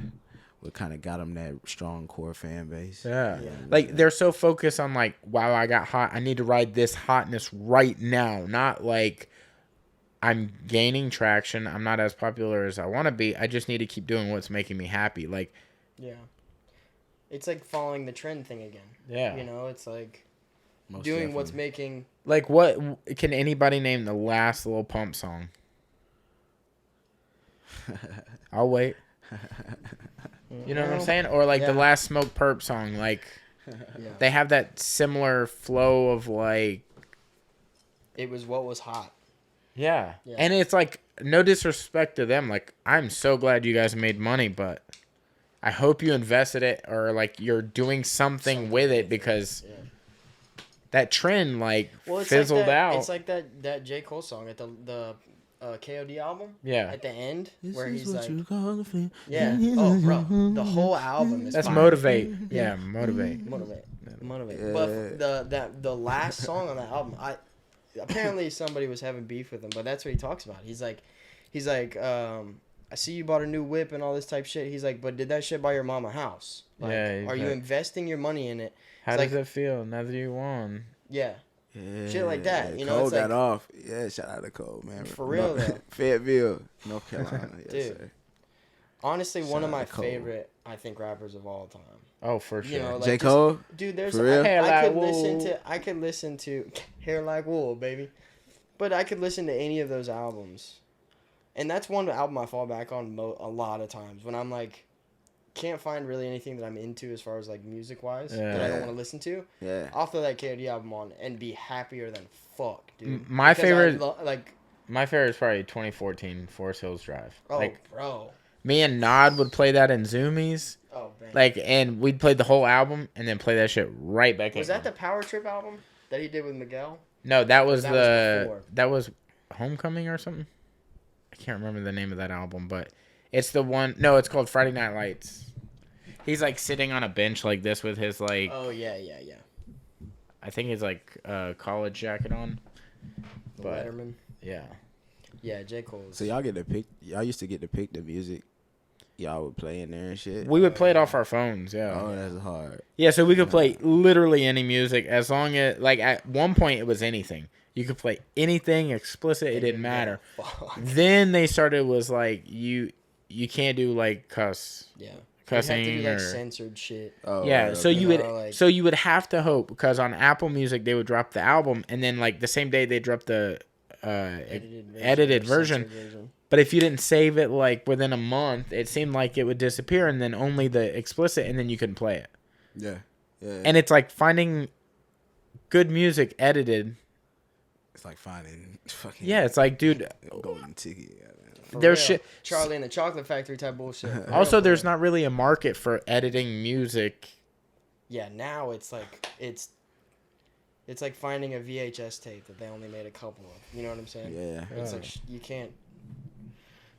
What kind of got them that strong core fan base? Yeah. Like they're so focused on like, wow, I got hot. I need to ride this hotness right now. Not like I'm gaining traction. I'm not as popular as I want to be. I just need to keep doing what's making me happy. Like, yeah. It's like following the trend thing again. Yeah. It's like Most doing definitely. what's making. Like, what can anybody name the last Lil Pump song? I'll wait. You know what I'm saying? Or like the last Smoke Perp song. Like, they have that similar flow of like. It was what was hot. Yeah. And it's like, no disrespect to them. Like, I'm so glad you guys made money, but I hope you invested it or like you're doing something with it because that trend like fizzled out. It's like that J. Cole song at the KOD album. Yeah. At the end where This he's is what like, you call a flame. yeah. Oh, bro, the whole album is. That's fire. Motivate. Yeah, Motivate. Motivate. Yeah. But the last song on that album, apparently somebody was having beef with him, but that's what he talks about. He's like, I see you bought a new whip and all this type shit. He's like, but did that shit buy your mama a house? Like, are you investing your money in it? How does it feel now that you won? Yeah. Yeah, shit like that. Cole it's got like, off. Yeah, shout out to Cole, man. For real, though. Fayetteville, North Carolina. Dude. Yes, sir. Honestly, one of my Cole. favorite, I think, rappers of all time. Oh, for sure. J. Cole? Dude, there's For real? I could listen to Hair Like Wool, baby. But I could listen to any of those albums. And that's one album I fall back on a lot of times when I'm like, can't find really anything that I'm into as far as like music wise that I don't want to listen to. Yeah. I'll throw that KOD album on and be happier than fuck, dude. My favorite, like, my favorite is probably 2014 Forest Hills Drive. oh, like, bro. me and Nod would play that in Zoomies. Oh, man. Like, and we'd play the whole album and then play that shit right back. Was that the Power Trip album that he did with Miguel? No, that was before. that was Homecoming or something. I can't remember the name of that album, but it's the one. No, it's called Friday Night Lights. He's like sitting on a bench like this with his like. Oh yeah. I think he's like college jacket on. The But Letterman. yeah. Yeah, J. Cole. So y'all get to pick. Y'all used to get to pick the music. Y'all would play in there and shit. We would play it off our phones. Yeah. Oh, that's hard. Yeah, so we could play literally any music as long as like at one point it was anything. You could play anything explicit. It didn't matter. Then they started was like you can't do like cussing You have to do like or censored shit. Oh, yeah. right, So okay. you would have to hope because on Apple Music they would drop the album and then like the same day they dropped the edited version. But if you didn't save it like within a month, it seemed like it would disappear and then only the explicit and then you couldn't play it. Yeah. And it's like finding good music edited. It's like finding fucking. Yeah, it's like, dude, golden ticket. there's shit. Charlie and the Chocolate Factory type bullshit. Also, there's not really a market for editing music. Yeah, now it's like it's like finding a VHS tape that they only made a couple of. You know what I'm saying? Yeah. It's like you can't.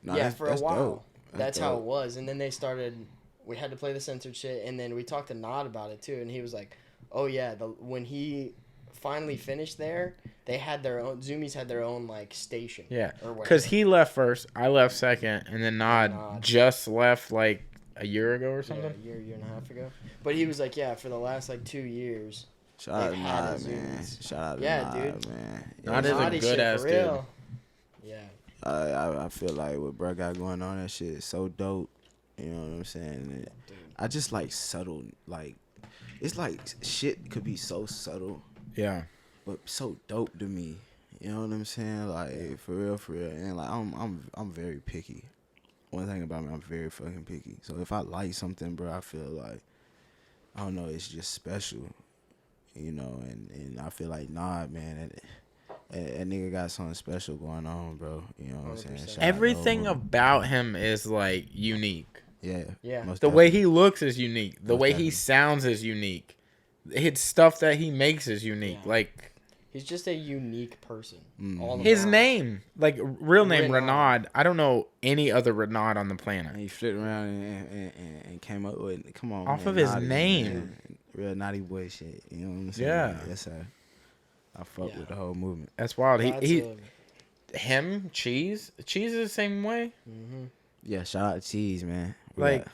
No, yeah, for a while. Dope. That's how it was, and then they started. We had to play the censored shit, and then we talked to Nod about it too, and he was like, "Oh yeah, when he finally finished there, they had their own. Zoomies had their own like station. Yeah, because he left first, I left second, and then Nod just left like a year ago or something. Yeah, year and a half ago. But he was like, yeah, for the last like 2 years. Shout out to Nod, man. Shout out to Nod, dude. man. Nod is a good ass dude. Yeah. I feel like what bro got going on, that shit is so dope. You know what I'm saying? I just like subtle, like it's like shit could be so subtle. Yeah. But so dope to me. You know what I'm saying? Like for real. And like I'm very picky. One thing about me, I'm very fucking picky. So if I like something, bro, I feel like I don't know, it's just special. You know, and I feel like Nod, man, that nigga got something special going on, bro. You know what I'm saying? Shout Everything about him is like unique. Yeah. The way he looks is unique. The way he sounds is unique. His stuff that he makes is unique. Yeah. Like he's just a unique person. His name, like real name, Renaud. I don't know any other Renaud on the planet. And he flipped around and came up with, come on, off man, of his naughty, name. Man. Real naughty boy shit. You know what I'm saying? Yeah. Yes, sir. I fuck with the whole movement. That's wild. Him, Cheese is the same way. Mm-hmm. Yeah, shout out to Cheese, man. Like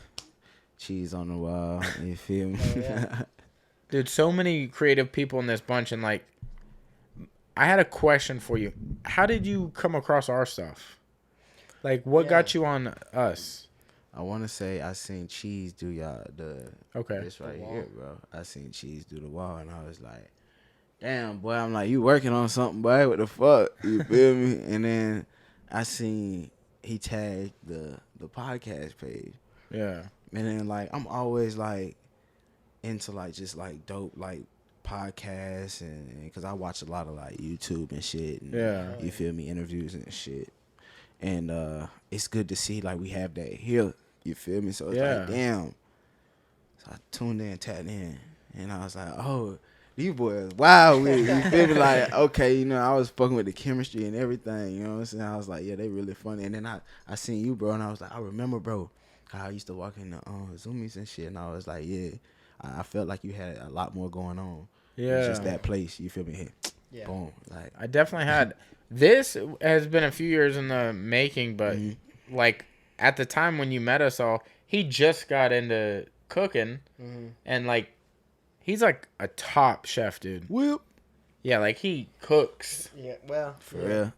Cheese on the wall. You feel me? Oh, yeah. Dude, so many creative people in this bunch, and like, I had a question for you. How did you come across our stuff? Like, what got you on us? I want to say I seen Cheese do this right here, bro. I seen Cheese do the wall, and I was like, damn, boy. I'm like, you working on something, boy. What the fuck? You feel me? And then I seen he tagged the podcast page. Yeah. And then, like, I'm always, like, into, like, just, like, dope, like, podcasts. And because I watch a lot of, like, YouTube and shit. And, you feel me? Interviews and shit. And it's good to see, like, we have that here. You feel me? So it's like, damn. So I tuned in, tapped in. And I was like, oh, these boys, wow. You feel me? Like, okay, you know, I was fucking with the chemistry and everything. You know what I'm saying? I was like, yeah, they really funny. And then I seen you, bro. And I was like, I remember, bro, how I used to walk in the Zoomies and shit. And I was like, yeah, I felt like you had a lot more going on. Yeah. It's just that place. You feel me? Yeah. Boom. Like, I definitely had. This has been a few years in the making, but like at the time when you met us all, he just got into cooking, and like he's like a top chef, dude. Whoop. Yeah, like he cooks. Yeah, well, for real.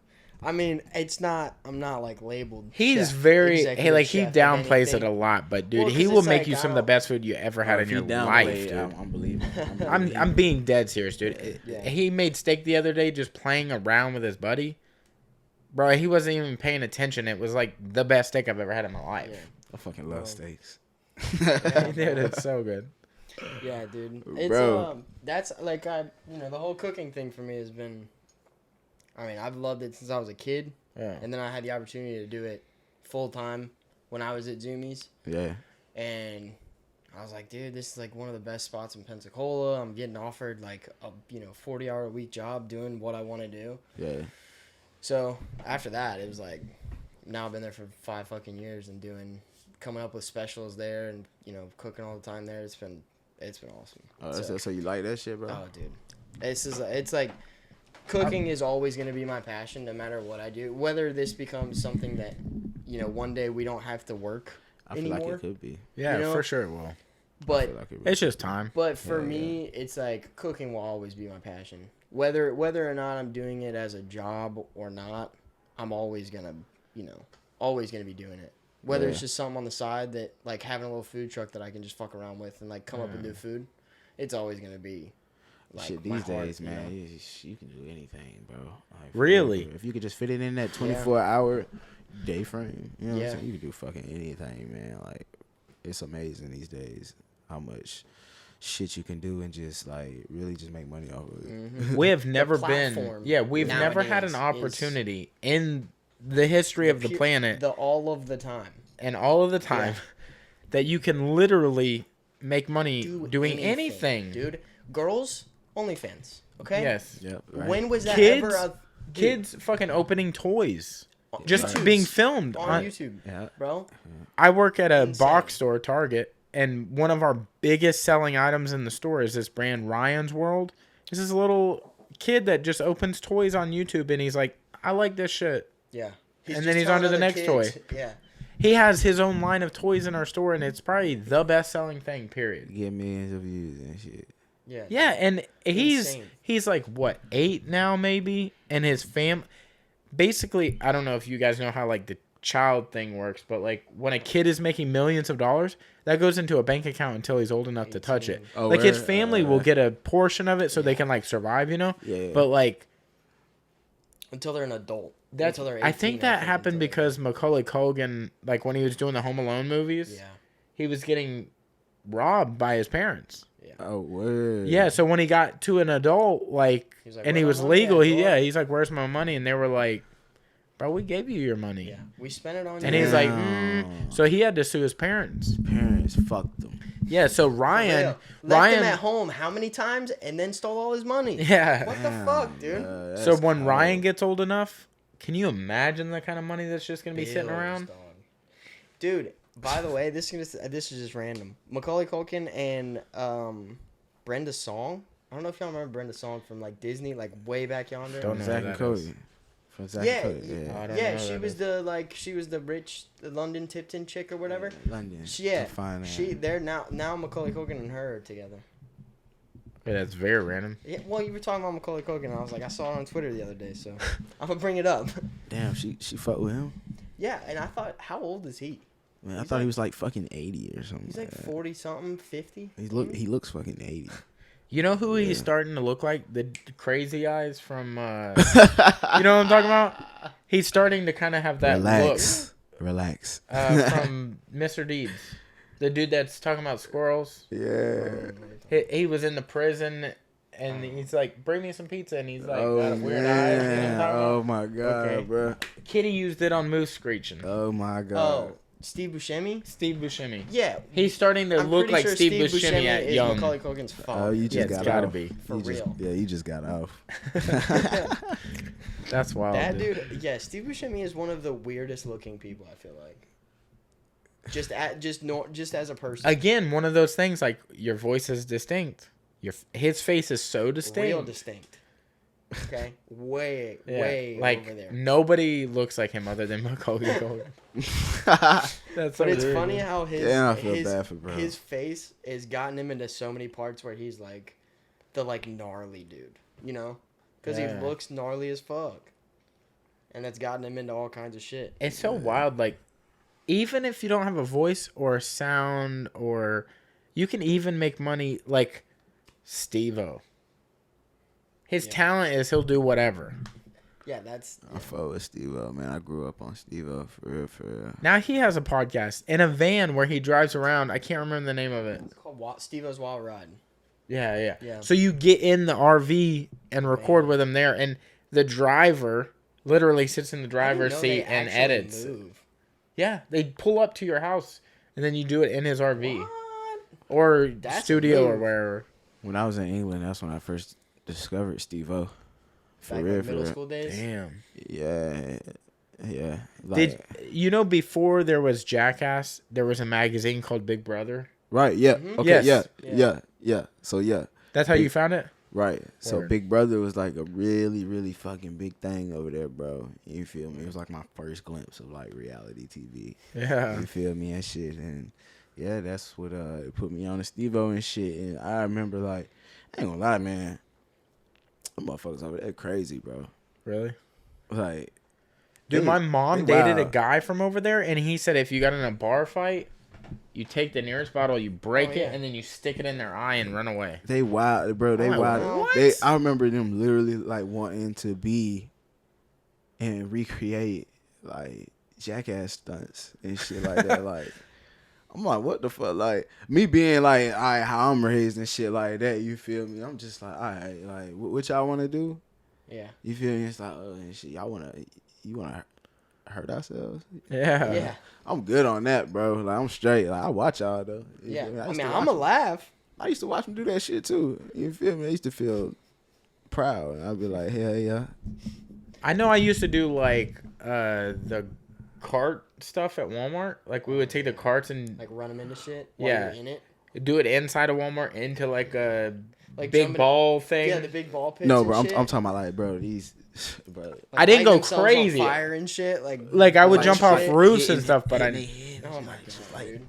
I mean, I'm not like labeled. He's chef, he chef downplays it a lot, but dude, he will make you some of the best food you ever had in your life, dude. Unbelievable. I'm being dead serious, dude. Yeah. He made steak the other day just playing around with his buddy. Bro, he wasn't even paying attention. It was like the best steak I've ever had in my life. Yeah. I fucking love steaks. Dude, it's so good. Yeah, dude. It's bro. That's like the whole cooking thing for me has been. I mean, I've loved it since I was a kid. Yeah. And then I had the opportunity to do it full time when I was at Zoomies. Yeah. And I was like, dude, this is like one of the best spots in Pensacola. I'm getting offered like a 40-hour-a-week job doing what I want to do. Yeah. So after that, it was like, now I've been there for 5 fucking years and coming up with specials there and cooking all the time there. It's been awesome. Oh, so you like that shit, bro? Oh, dude, it's like cooking is always gonna be my passion, no matter what I do. Whether this becomes something that one day we don't have to work I feel anymore. like it could be. Yeah, for sure it will. But Like it's just time. But for me, it's like cooking will always be my passion. Whether or not I'm doing it as a job or not, I'm always gonna be doing it. Whether it's just something on the side that like having a little food truck that I can just fuck around with and like come up with new food, it's always gonna be. Like shit, these days, man, you can do anything, bro. Like, really? If you could just fit it in that 24-hour day frame, you know what I'm saying? You can do fucking anything, man. Like, it's amazing these days how much shit you can do and just like really just make money off of it. Mm-hmm. We have never we've never had an opportunity in the history of the planet all of the time that you can literally make money doing anything. Dude. Girls, OnlyFans, okay? Yes. Yep. Right. When was that ever kids fucking opening toys. Just being filmed on YouTube, bro. I work at a box store, Target, and one of our biggest selling items in the store is this brand Ryan's World. This is a little kid that just opens toys on YouTube, and he's like, I like this shit. Yeah. And then he's on to the next toy. Yeah. He has his own line of toys in our store, and it's probably the best-selling thing, period. You get millions of views and shit. Yeah. Yeah, and he's like, what, 8 now, maybe? And his basically, I don't know if you guys know how like the child thing works, but like when a kid is making millions of dollars, that goes into a bank account until he's old enough to touch it. Oh, like his family will get a portion of it so they can like survive, Yeah. But like until they're an adult. Until they're 18, I think that happened because Macaulay Culkin, like when he was doing the Home Alone movies, he was getting robbed by his parents. Yeah. Oh, word. Yeah, so when he got to an adult, and he was legal, he's like, "Where's my money?" And they were like, "Bro, we gave you your money." Yeah, we spent it on you. And he's like, so he had to sue his parents. Parents fucked them. Yeah, so Ryan left him at home how many times and then stole all his money? Yeah. What the fuck, dude? So when Ryan gets old enough, can you imagine the kind of money that's just gonna be sitting around? Dog. Dude, by the way, this is just random. Macaulay Culkin and Brenda Song. I don't know if y'all remember Brenda Song from like Disney, like way back yonder. Don't know Zack and Cody. From Zack and Cody. Yeah, she was the rich London Tipton chick or whatever. London. They're now Macaulay Culkin and her are together. Yeah, that's very random. Yeah, well, you were talking about Macaulay Culkin, and I was like, I saw it on Twitter the other day, so I'm gonna bring it up. Damn, she fucked with him. Yeah, and I thought, how old is he? Man, I thought he was like fucking 80 or something. He's like 40 something, 50. He looks fucking 80. You know who he's starting to look like? The crazy eyes from, you know what I'm talking about? He's starting to kind of have that Relax. from Mr. Deeds. The dude that's talking about squirrels. Yeah. He was in the prison, and he's like, bring me some pizza, and he's like, got weird eyes. You know what I'm talking about? Oh, my God, bro. Kitty used it on moose screeching. Oh, my God. Oh, Steve Buscemi? Steve Buscemi. Yeah. He's starting to look like sure Steve Buscemi at is young. Macaulay Culkin's father. Oh, you just got gotta off. be. For real. You just got off. That's wild. That dude, yeah, Steve Buscemi is one of the weirdest looking people, I feel like. Just as a person. Again, one of those things like your voice is distinct. His face is so distinct. Real distinct. Okay, way like, over there. Nobody looks like him other than Macaulay Culkin. But it's funny how I feel bad for bro. His face has gotten him into so many parts where he's like the like gnarly dude, you know, because he looks gnarly as fuck, and that's gotten him into all kinds of shit. It's so wild. Like, even if you don't have a voice or a sound, or you can even make money like Steve-O. His talent is he'll do whatever. Yeah, that's... I fuck with Steve-O, man. I grew up on Steve-O, for real. Now he has a podcast in a van where he drives around. I can't remember the name of it. It's called Steve-O's Wild Ride. Yeah. So you get in the RV and record with him there, and the driver literally sits in the driver's seat and edits. Move. Yeah, they pull up to your house, and then you do it in his RV. What? or That's studio or move. wherever. When I was in England, that's when I first discovered Steve-O. For Back real, like for middle real. school days. Damn. Yeah, yeah. Did you know before there was Jackass, there was a magazine called Big Brother? Right, yeah. Mhm. Okay, Yes. yeah. So, yeah. That's how you found it? Right. So, Word. Big Brother was like a really, really fucking big thing over there, bro. You feel me? It was like my first glimpse of like reality TV. Yeah. You feel me? And shit. And yeah, that's what it put me on the Steve-O and shit. And I remember, like, I ain't gonna lie, man. Them motherfuckers over there crazy, bro. Really? Like, Dude, my mom they dated a wild. guy from over there, and he said if you got in a bar fight, you take the nearest bottle, you break Oh, yeah. it, and then you stick it in their eye and run away. They wild, bro. They I'm like, wild. what? I remember them literally like wanting to be and recreate like Jackass stunts and shit like that. Like, I'm like, what the fuck? Like, me being like, all right, how I'm raised and shit like that. You feel me? I'm just like, all right, like, what y'all want to do? Yeah. You feel me? It's like, and shit, you wanna hurt ourselves? Yeah. Yeah. I'm good on that, bro. Like, I'm straight. Like, I watch y'all though. You Yeah. feel me? I used mean, to I'm watch a laugh. I used to watch them do that shit too. You feel me? I used to feel proud. I'd be like, hell yeah. I know I used to do, like, the cart stuff at Walmart. Like, we would take the carts and Like run them into shit while Yeah. you're in it. do it inside of Walmart into, like, a Like big jumping- ball thing. Yeah, the big ball pits. No, and bro. I'm shit. talking about like, bro. These, bro. Like, I didn't lighting go themselves on crazy. Fire and shit. Like, I would light jump off shit. roofs and stuff, but Hit I... in their head and Oh shit, my like, god, just like, dude.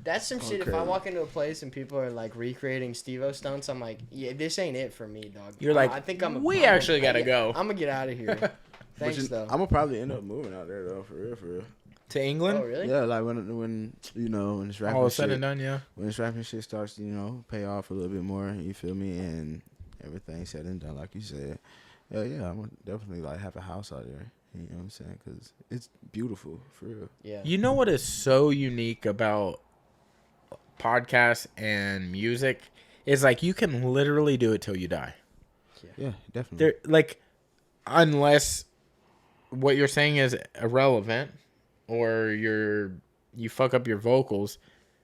That's some shit. If crazy. I walk into a place and people are like recreating Steve-O stunts, I'm like, yeah, this ain't it for me, dog. You're like, I think I'm. we actually gotta go. I'm gonna get out of here. Thanks though. I'm gonna probably end up moving out there though, for real, for real. To England? Oh really? Yeah, like when you know when this rapping All shit, said and done, yeah. when this rapping shit starts, you know, pay off a little bit more. You feel me? And everything said and done, like you said. Yeah, I'm gonna definitely like have a house out there. You know what I'm saying? Because it's beautiful, for real. Yeah. You know what is so unique about podcasts and music is like you can literally do it till you die. Yeah, definitely. There, like, unless what you're saying is irrelevant or you fuck up your vocals,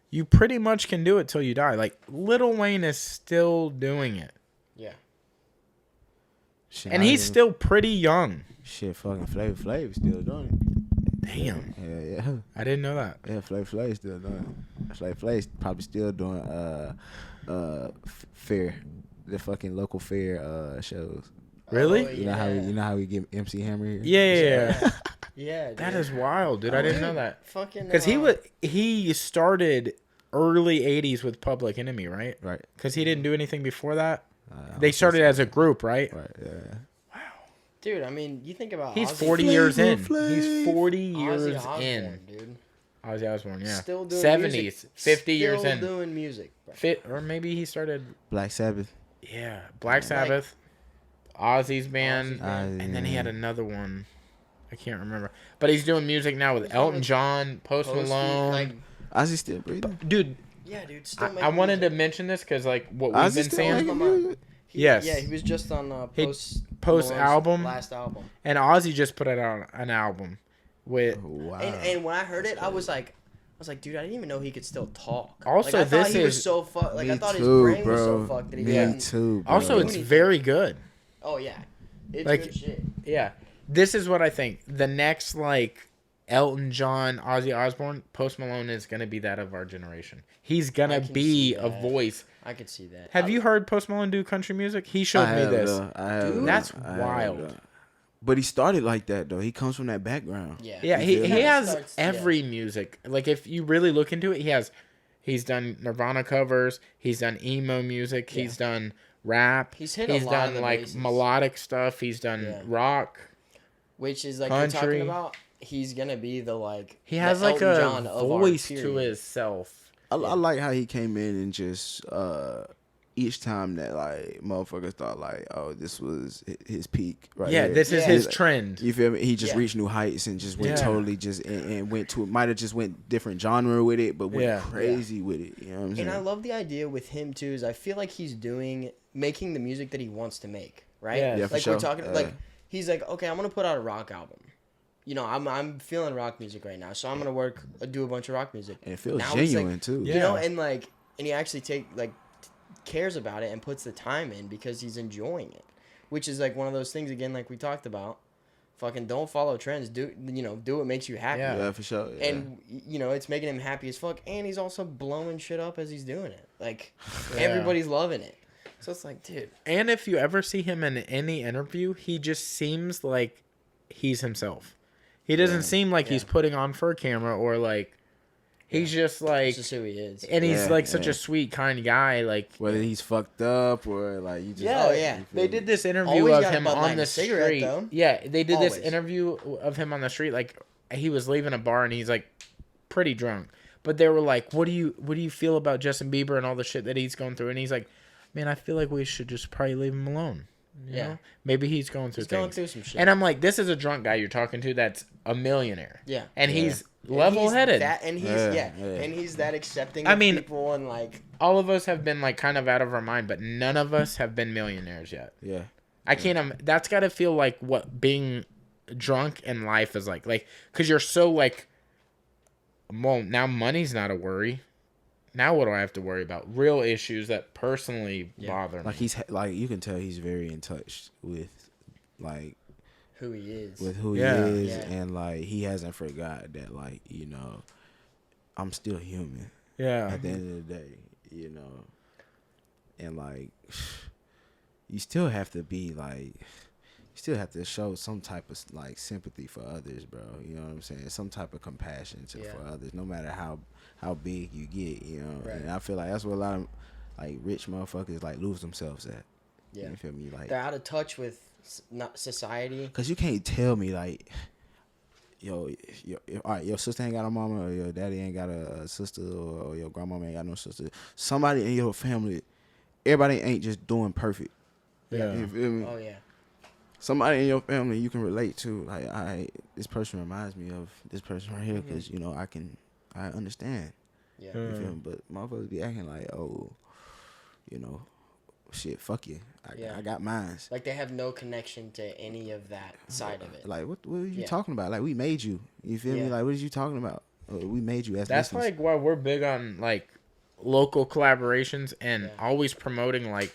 you pretty much can do it till you die. Like Lil Wayne is still doing it, Yeah. Shit, and I he's even- still pretty young. shit. Fucking Flavor Flav still doing it. Damn, Yeah. I didn't know that. Yeah, Flavor Flav still doing it. Flavor Flav's probably still doing fair, the fucking local fair shows. Really? Oh, You know how we get MC Hammer here. Yeah. Yeah. Dude. That is wild, dude. I didn't know that. Fucking. Because he started early '80s with Public Enemy, right? Right. Because he didn't do anything before that. I They was started just- as a group, right? Right. Yeah. Dude, I mean, you think about. He's Ozzy, 40 years in. Flav. He's 40 Ozzy years Osbourne, in. dude. Ozzy Osbourne, yeah. Still doing 70s, music. 50 years Still in. doing music. Bro. Or maybe he started, Black Sabbath. yeah, Black Sabbath, Ozzy's band, Ozzy's band. and then he had another one. I can't remember. But he's doing music now with Elton John, Post Malone. Like, Ozzy still breathing. Dude, yeah, dude. Still I making wanted to music. mention this because, like, what we've Ozzy been still saying. making music. Yes. Yeah, he was just on Post Malone's album. last album. And Ozzy just put out an album with. Wow. And when I heard it, I was like, dude, I didn't even know he could still talk. Also, like, I thought this he was is- so fucked. Like Me I thought his too, brain was so bro. fucked that he Me couldn't. too, bro. Also, it's anything. very good. Oh yeah, it's Like- good shit. Yeah. This is what I think. The next, like, Elton John, Ozzy Osbourne, Post Malone is going to be that of our generation. He's going I to can be see a that. voice. I could see that. Have you heard Post Malone do country music? He showed me this. I have. Dude, that's I have, wild. But he started like that though. He comes from that background. Yeah. Yeah, You he feel me? has Starts- every music. Like, if you really look into it, he's done Nirvana covers, he's done emo music, he's done rap, He's hit a lot done of the like bases. melodic stuff, he's done Yeah. rock. Which is like Country. you're talking about. He's gonna be the like. He has the like Elton a John of our voice to period. himself. I like how he came in and just each time that like motherfuckers thought like, oh, this was his peak right Yeah, here. this is Yeah. his Like, trend. You feel me? He just Yeah. reached new heights and just went Yeah. totally just and went to might have just went different genre with it, but went Yeah. crazy with it. You know what I'm saying? And I love the idea with him too. Is I feel like he's making the music that he wants to make. Right. Yeah. Yeah, for Like sure. we're talking like he's like, okay, I'm gonna put out a rock album. You know, I'm feeling rock music right now, so I'm gonna do a bunch of rock music. And it feels Now he's, genuine like, too. Yeah. You know, and like and he actually cares about it and puts the time in because he's enjoying it, which is like one of those things again, like we talked about. Fucking don't follow trends. Do what makes you happy. Yeah, for sure. Yeah. And it's making him happy as fuck. And he's also blowing shit up as he's doing it. Like everybody's loving it. So it's like, dude. And if you ever see him in any interview, he just seems like he's himself. He doesn't seem like he's putting on for a camera or like. He's just like, that's just who he is, and he's like such a sweet, kind guy. Like whether he's fucked up or like you just They did this interview of him on the street. Though. Yeah, they did this interview of him on the street. Like he was leaving a bar and he's like pretty drunk. But they were like, "What do you feel about Justin Bieber and all the shit that he's going through?" And he's like, "Man, I feel like we should just probably leave him alone." You know? Maybe he's going through things. Going through some shit. And I'm like, this is a drunk guy you're talking to that's a millionaire. Yeah. And he's level-headed. And he's that accepting of people and like all of us have been like kind of out of our mind, but none of us have been millionaires yet. Yeah. I can't that's got to feel like what being drunk in life is like cuz you're so like, well, now money's not a worry. Now what do I have to worry about? Real issues that personally bother me. Like he's like you can tell he's very in touch with like who he is. With who he is and like he hasn't forgot that like, I'm still human. Yeah. At the end of the day, And like you still have to be like you still have to show some type of like sympathy for others, bro. You know what I'm saying? Some type of compassion for others, no matter how big you get, Right. And I feel like that's what a lot of like rich motherfuckers like lose themselves at. Yeah. You feel me? Like they're out of touch with not society. Cause you can't tell me like, all right, your sister ain't got a mama, or your daddy ain't got a sister, or your grandmama ain't got no sister. Somebody in your family, everybody ain't just doing perfect. Yeah. You feel me? Oh yeah. Somebody in your family you can relate to, like, this person reminds me of this person right here, because I understand. Yeah. You feel me? But motherfuckers be acting like, shit, fuck you. I got mines. Like they have no connection to any of that side of it. Like what are you talking about? Like we made you. You feel me? Like what are you talking about? We made you as That's listeners. like why we're big on like local collaborations and always promoting like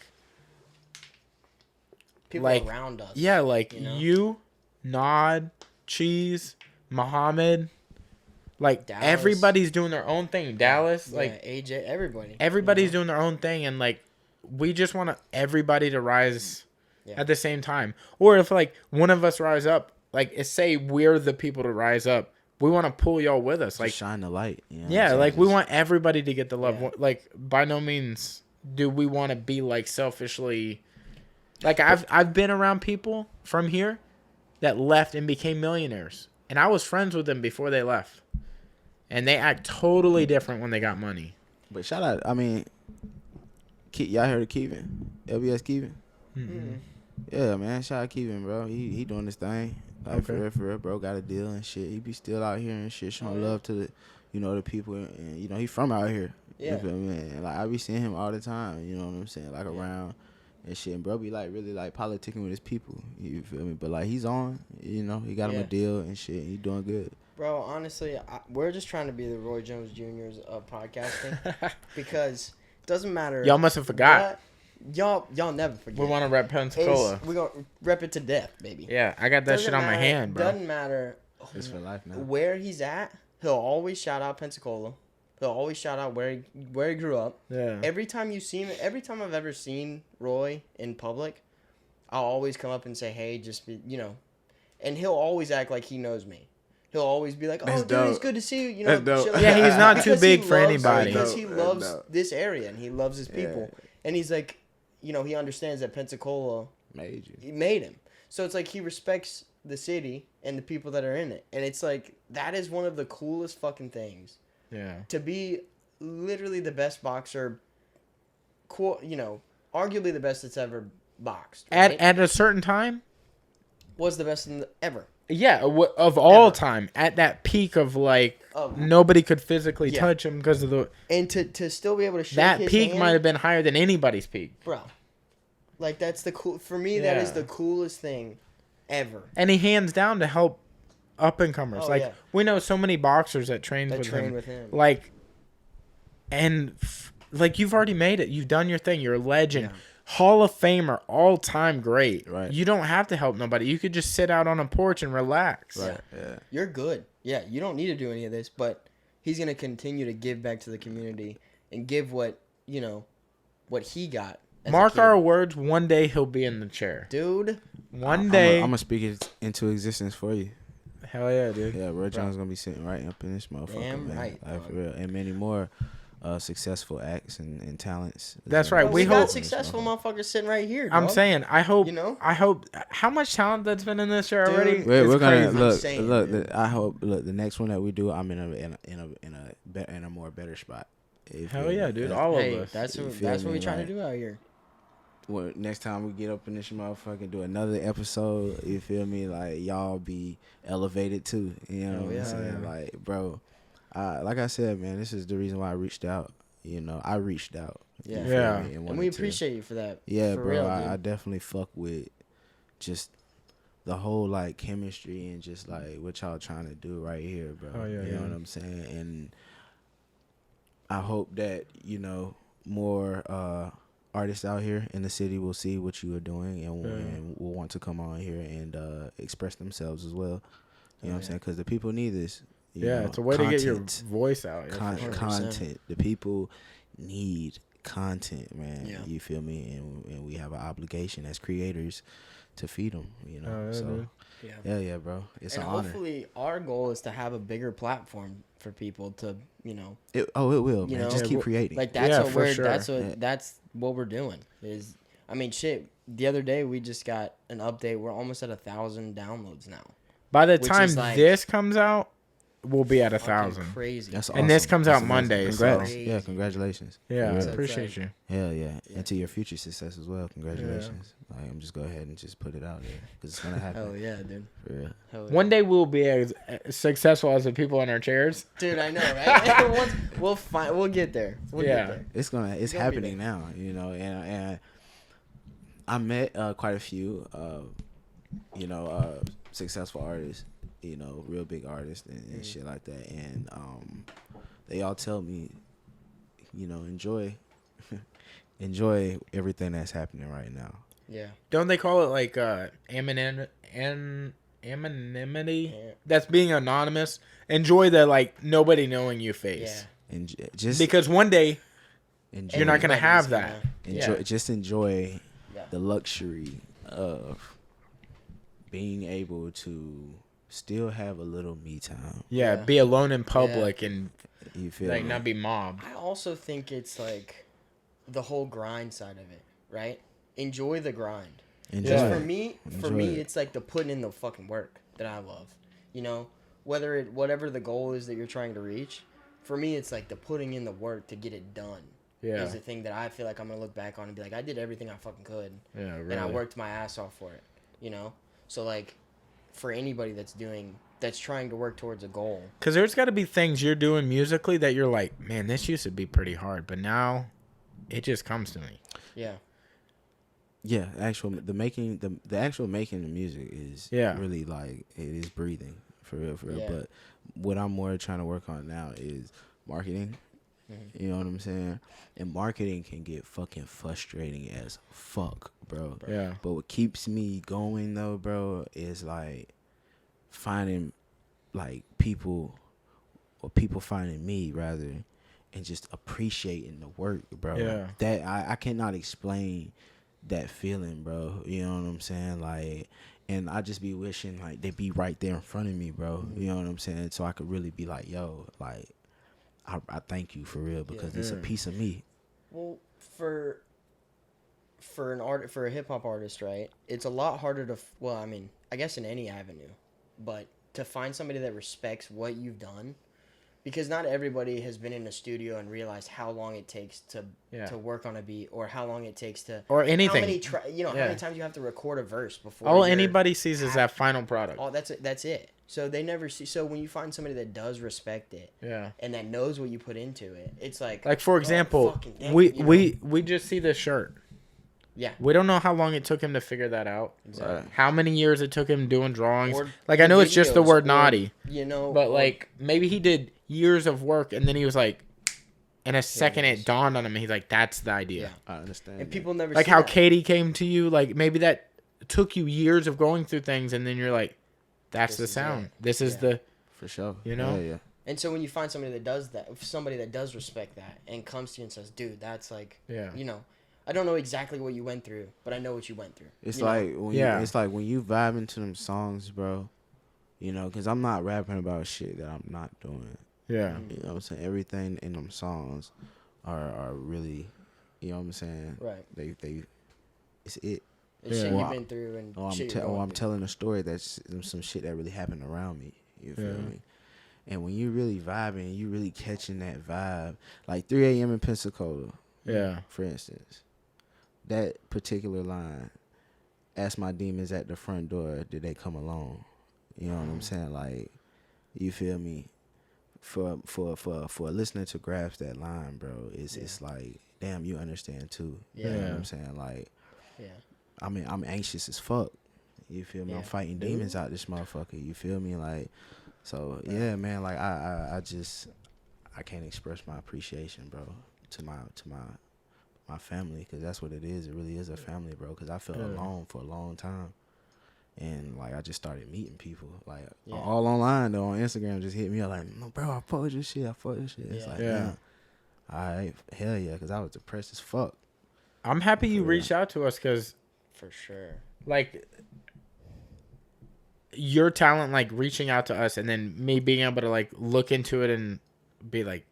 people around us. Yeah, like you, Nod, Cheese, Muhammad. Like Dallas. Everybody's doing their own thing. Dallas, like AJ, everybody. Everybody's doing their own thing, and like we just want everybody to rise at the same time. Or if like one of us rise up, like say we're the people to rise up, we want to pull y'all with us. Like shine the light. Like we want everybody to get the love. Yeah. Like by no means do we want to be like selfishly. Like I've been around people from here that left and became millionaires, and I was friends with them before they left. And they act totally different when they got money. But shout out, I mean, y'all heard of Kevin? LBS Kevin? Mm-hmm. Yeah, man. Shout out Kevin, bro. He doing this thing. Like, for real, bro. Got a deal and shit. He be still out here and shit, showing love to the, the people. And, he from out here. Yeah. You feel me? And, like, I be seeing him all the time. You know what I'm saying? Like, around and shit. And bro be, like, really, like, politicking with his people. You feel me? But, like, he's on. He got him a deal and shit. He doing good. Bro, honestly, we're just trying to be the Roy Jones Jr.'s of podcasting because it doesn't matter. Y'all must have forgot. Y'all never forget. We want to rep Pensacola. We're going to rep it to death, baby. Yeah, I got that shit on my hand, bro. Doesn't matter it's for life now. Where he's at, he'll always shout out Pensacola. He'll always shout out where he grew up. Yeah. Every time I've ever seen Roy in public, I'll always come up and say, hey, just be, and he'll always act like he knows me. He'll always be like, "Oh, dude, it's good to see you." That's dope. Like yeah, he's not too big for anybody. Because he loves this area and he loves his people, and he's like, he understands that Pensacola made him. So it's like he respects the city and the people that are in it, and it's like that is one of the coolest fucking things. Yeah. To be literally the best boxer, arguably the best that's ever boxed. Right? At a certain time, was the best ever. Yeah, of all time, at that peak of like nobody could physically touch him because of the and to still be able to shake that his peak hand, might have been higher than anybody's peak, bro. Like that's the cool for me. That is the coolest thing ever. And he hands down to help up and comers. We know so many boxers that train with him. With him. Like, and like you've already made it. You've done your thing. You're a legend. Yeah. Hall of Famer, all time great. Right. You don't have to help nobody. You could just sit out on a porch and relax. Right. Yeah. You're good. Yeah, you don't need to do any of this, but he's gonna continue to give back to the community and give what what he got. Mark our words. One day he'll be in the chair. Dude. One day. I'm gonna speak it into existence for you. Hell yeah, dude. Yeah, Roy Jones gonna be sitting right up in this motherfucker. Damn man. right, Like, for real. And many more successful acts and talents. That's right. We hope got successful motherfuckers sitting right here. I'm dog. saying, I hope. You know? I hope. How much talent that's been in this show Dude, already? We're gonna crazy. I hope the next one that we do, I'm in a more better spot. Hell yeah, dude! All of us. That's You what feel that's what me? we trying Like, to do out here. Well, next time we get up in this motherfucker, do another episode. You feel me? Like y'all be elevated too. You know what I'm saying? Yeah. Like, bro, like I said, man, this is the reason why I reached out. You know, I reached out. Yeah. You feel Yeah. me? And we appreciate you for that. Yeah, for bro. real, I dude. definitely fuck with just the whole like chemistry and just like what y'all trying to do right here, bro. Oh, yeah, you know what I'm saying? And I hope that more artists out here in the city will see what you are doing and will want to come on here and express themselves as well. You know what I'm saying? Because the people need this. You know, it's a way to get your content. voice out. Yeah, for sure. Content. The people need content, man. Yeah. You feel me? And we have an obligation as creators to feed them. You know, Oh, yeah, so dude. yeah, bro. It's And an honor. hopefully our goal is to have a bigger platform for people to, It will, you man. know, Just keep creating. like that's Yeah, what for we're sure. that's what we're doing is. I mean, shit. The other day we just got an update. We're almost at 1,000 downloads now. By the Which time is, like, this comes out, we'll be at Fucking 1,000. Crazy. That's And this awesome. comes That's out amazing. Monday, Congrats. so- Yeah, congratulations. Yeah, I For So real. appreciate you. Hell yeah. And to your future success as well. Congratulations. Like, I'm just go ahead and just put it out there because it's gonna happen. Hell yeah, dude. For real. Hell yeah. One day we'll be as successful as the people in our chairs. Dude, I know, right? We'll get there. We'll Yeah. get there. It's gonna be happening now, you know, and I met quite a few successful artists, real big artists and shit like that, and they all tell me, enjoy everything that's happening right now. Yeah. Don't they call it like anonymity? That's being anonymous. Enjoy the like nobody knowing you face. Yeah. And just Because one day enjoy, you're not gonna have Everybody's that. just enjoy Yeah. the luxury of being able to still have a little me time. Yeah, Yeah. be alone in public and You feel like me? not be mobbed. I also think it's like the whole grind side of it, right? Enjoy the grind. Enjoy Just it. for Enjoy me, it. it's like the putting in the fucking work that I love. Whatever the goal is that you're trying to reach, for me, it's like the putting in the work to get it done. Yeah. Is the thing that I feel like I'm gonna look back on and be like, I did everything I fucking could, Yeah, really. and I worked my ass off for it. So like, for anybody that's trying to work towards a goal. Because there's got to be things you're doing musically that you're like, man, this used to be pretty hard, but now it just comes to me. Yeah. Yeah, the actual making the music is really like it is breathing for real. Yeah. But what I'm more trying to work on now is marketing. Mm-hmm. You know what I'm saying? And marketing can get fucking frustrating as fuck, bro. Yeah. But what keeps me going though, bro, is like finding like people finding me rather and just appreciating the work, bro. Yeah. That I cannot explain that feeling, bro. You know what I'm saying? Like, and I just be wishing like they be right there in front of me, bro. You know what I'm saying? So I could really be like, yo, like I thank you for real because it's a piece of me. Well, for a hip hop artist, right? It's a lot harder to I guess in any avenue, but to find somebody that respects what you've done, because not everybody has been in a studio and realized how long it takes to work on a beat, or how long it takes to Or anything. How many times you have to record a verse before. All anybody sees is that final product. Oh, that's it. So they never see. So when you find somebody that does respect it, Yeah. and that knows what you put into it, it's like. Like for example, fucking damn, we just see this shirt. Yeah. We don't know how long it took him to figure that out. Exactly. How many years it took him doing drawings. Or Like I know it's just the videos, word or, naughty. But Like maybe he did years of work and then he was like, in a second it dawned on him. He's like, that's the idea. I understand. And people never like see how that. Katie came to you. Like maybe that took you years of going through things, and then you're like, that's the sound. This is the for sure. You know. Yeah. And so when you find somebody that does that, somebody that does respect that, and comes to you and says, "Dude, that's like, you know, I don't know exactly what you went through, but I know what you went through." It's you like know? when it's like when you vibe into them songs, bro. You know, because I'm not rapping about shit that I'm not doing. Yeah. You know what I'm saying? Everything in them songs are really, you know what I'm saying? Right. They it's it. It's shit you've been through and I'm telling a story that's some shit that really happened around me. You feel me? And when you really vibing, you really catching that vibe. Like 3 a.m. in Pensacola. Yeah. For instance. That particular line, ask my demons at the front door, did they come along? You know what I'm saying? Like, you feel me? For a listener to grasp that line, bro, it's like, damn, you understand too. You know what I'm saying? Like, I mean, I'm anxious as fuck. You feel me? I'm fighting demons out this motherfucker. You feel me? Like, so yeah, man. Like, I can't express my appreciation, bro, to my family, because that's what it is. It really is a family, bro. Because I felt alone for a long time. And like I just started meeting people, like all online though, on Instagram. Just hit me up like, no, bro, I fuck with this shit. It's like, all right, hell yeah, because I was depressed as fuck. I'm happy you reached out to us, because for sure, like your talent, like reaching out to us, and then me being able to like look into it and be like,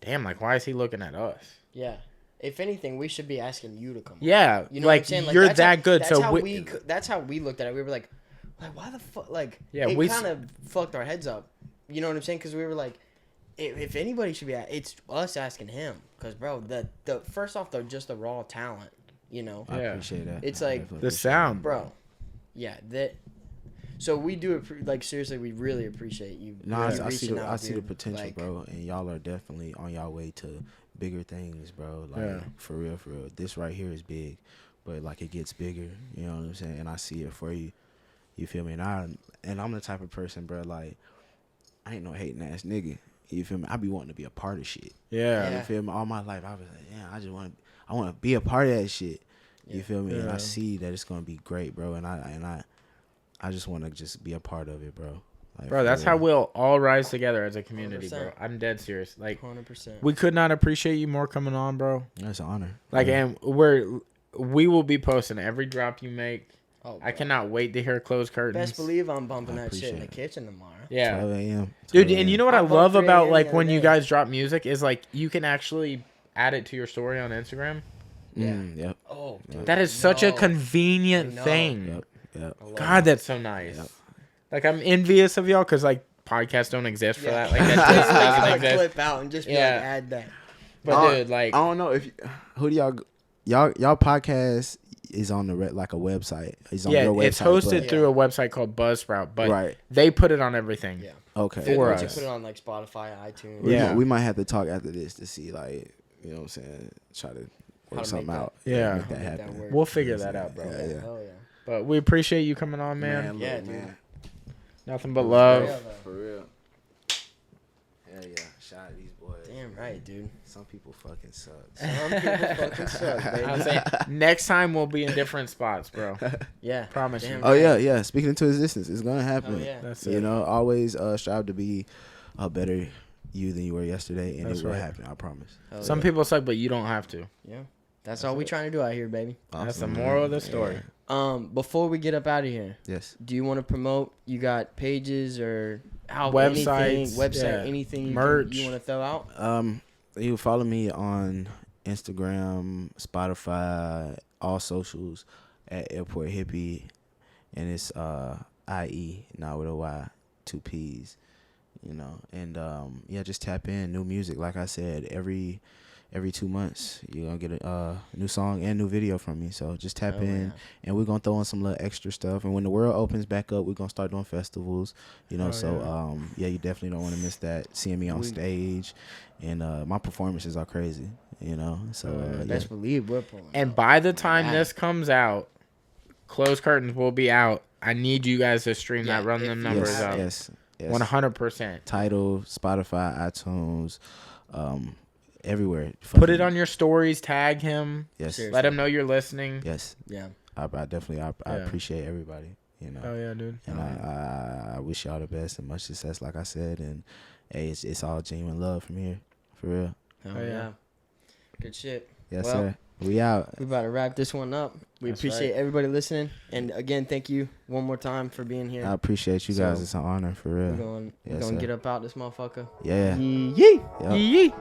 damn, like why is he looking at us? Yeah. If anything, we should be asking you to come. Yeah, you know like, what I'm saying? Like, you're that good. That's so that's how we looked at it. We were like why the fuck? Like, yeah, it kind of fucked our heads up. You know what I'm saying? Because we were like, if anybody should be, it's us asking him. Because bro, the first off, just the raw talent. You know. I appreciate that. It's like the sound, bro. Yeah, that. So we do like seriously, we really appreciate you. No, really I see out, the potential, like, bro, and y'all are definitely on y'all way to bigger things, bro. Like for real. This right here is big, but like it gets bigger. You know what I'm saying? And I see it for you. You feel me? And I'm the type of person, bro. Like I ain't no hating ass nigga. You feel me? I be wanting to be a part of shit. Yeah. You feel me? All my life I was like, yeah, I want to be a part of that shit. You feel me? And I see that it's gonna be great, bro. And I just want to just be a part of it, bro. Like, bro, that's how we'll all rise together as a community, 100%. Bro. I'm dead serious. Like, 100%. We could not appreciate you more coming on, bro. That's an honor. Like, and we will be posting every drop you make. Oh, I cannot wait to hear Closed Curtains. Best believe I'm bumping that shit in the kitchen tomorrow. Yeah. 12 a.m. Dude, and you know what I love about, like, when you guys drop music is, like, you can actually add it to your story on Instagram. Yeah. Yep. Oh, dude. That is such a convenient thing. Yep. God, that's so nice. Yep. Like, I'm envious of y'all because, like, podcasts don't exist for that. Like, that just doesn't exist. Clip out and just be like, add that. But, dude, like... I don't know if... Who do y'all podcast is on like a website. It's on your website. It's hosted through a website called Buzzsprout, but they put it on everything. Yeah. Okay. For us. You put it on, like, Spotify, iTunes. Yeah. We might have to talk after this to see, like, you know what I'm saying, try to work something out. Yeah. Make that happen. We'll figure that out, bro. Yeah. Hell yeah. But we appreciate you coming on, man. Yeah, man. Nothing but love. For real. Hell yeah. Shout out these boys. Damn right, dude. Some people fucking suck. Some people fucking suck, baby. I'm saying, next time we'll be in different spots, bro. Yeah. Promise you. Oh, yeah. Speaking into existence. It's going to happen. Oh, yeah. That's it. You know, always strive to be a better you than you were yesterday, and it will happen. I promise. Some people suck, but you don't have to. Yeah. That's all we trying to do out here, baby. Awesome. That's the moral of the story. Before we get up out of here, yes. Do you want to promote? You got pages or website, anything merch you want to throw out? You can follow me on Instagram, Spotify, all socials at Airport Hippie, and it's IE, not with a Y, 2 P's. You know, and just tap in. New music, like I said, every 2 months you're gonna get a new song and new video from me. So just tap in, and we're gonna throw in some little extra stuff. And when the world opens back up, we're gonna start doing festivals. You know, you definitely don't want to miss that. Seeing me on stage, and my performances are crazy. You know, so best believe we're pulling. And by the time this comes out, Closed Curtains will be out. I need you guys to stream that, run them numbers up. Yes. 100%. Tidal, Spotify, iTunes, everywhere. Put it on your stories. Tag him. Yes. Seriously. Let him know you're listening. Yes. Yeah. I definitely I appreciate everybody. You know. Oh yeah, dude. And I wish y'all the best and much success, like I said. And hey, it's all genuine love from here, for real. Oh yeah. Good shit. Yes, Well, sir. We out. We about to wrap this one up. We appreciate everybody listening. And again, thank you one more time for being here. I appreciate you guys. It's an honor, for real. We're going to get up out this motherfucker. Yeah. Yee. Yep. Yee.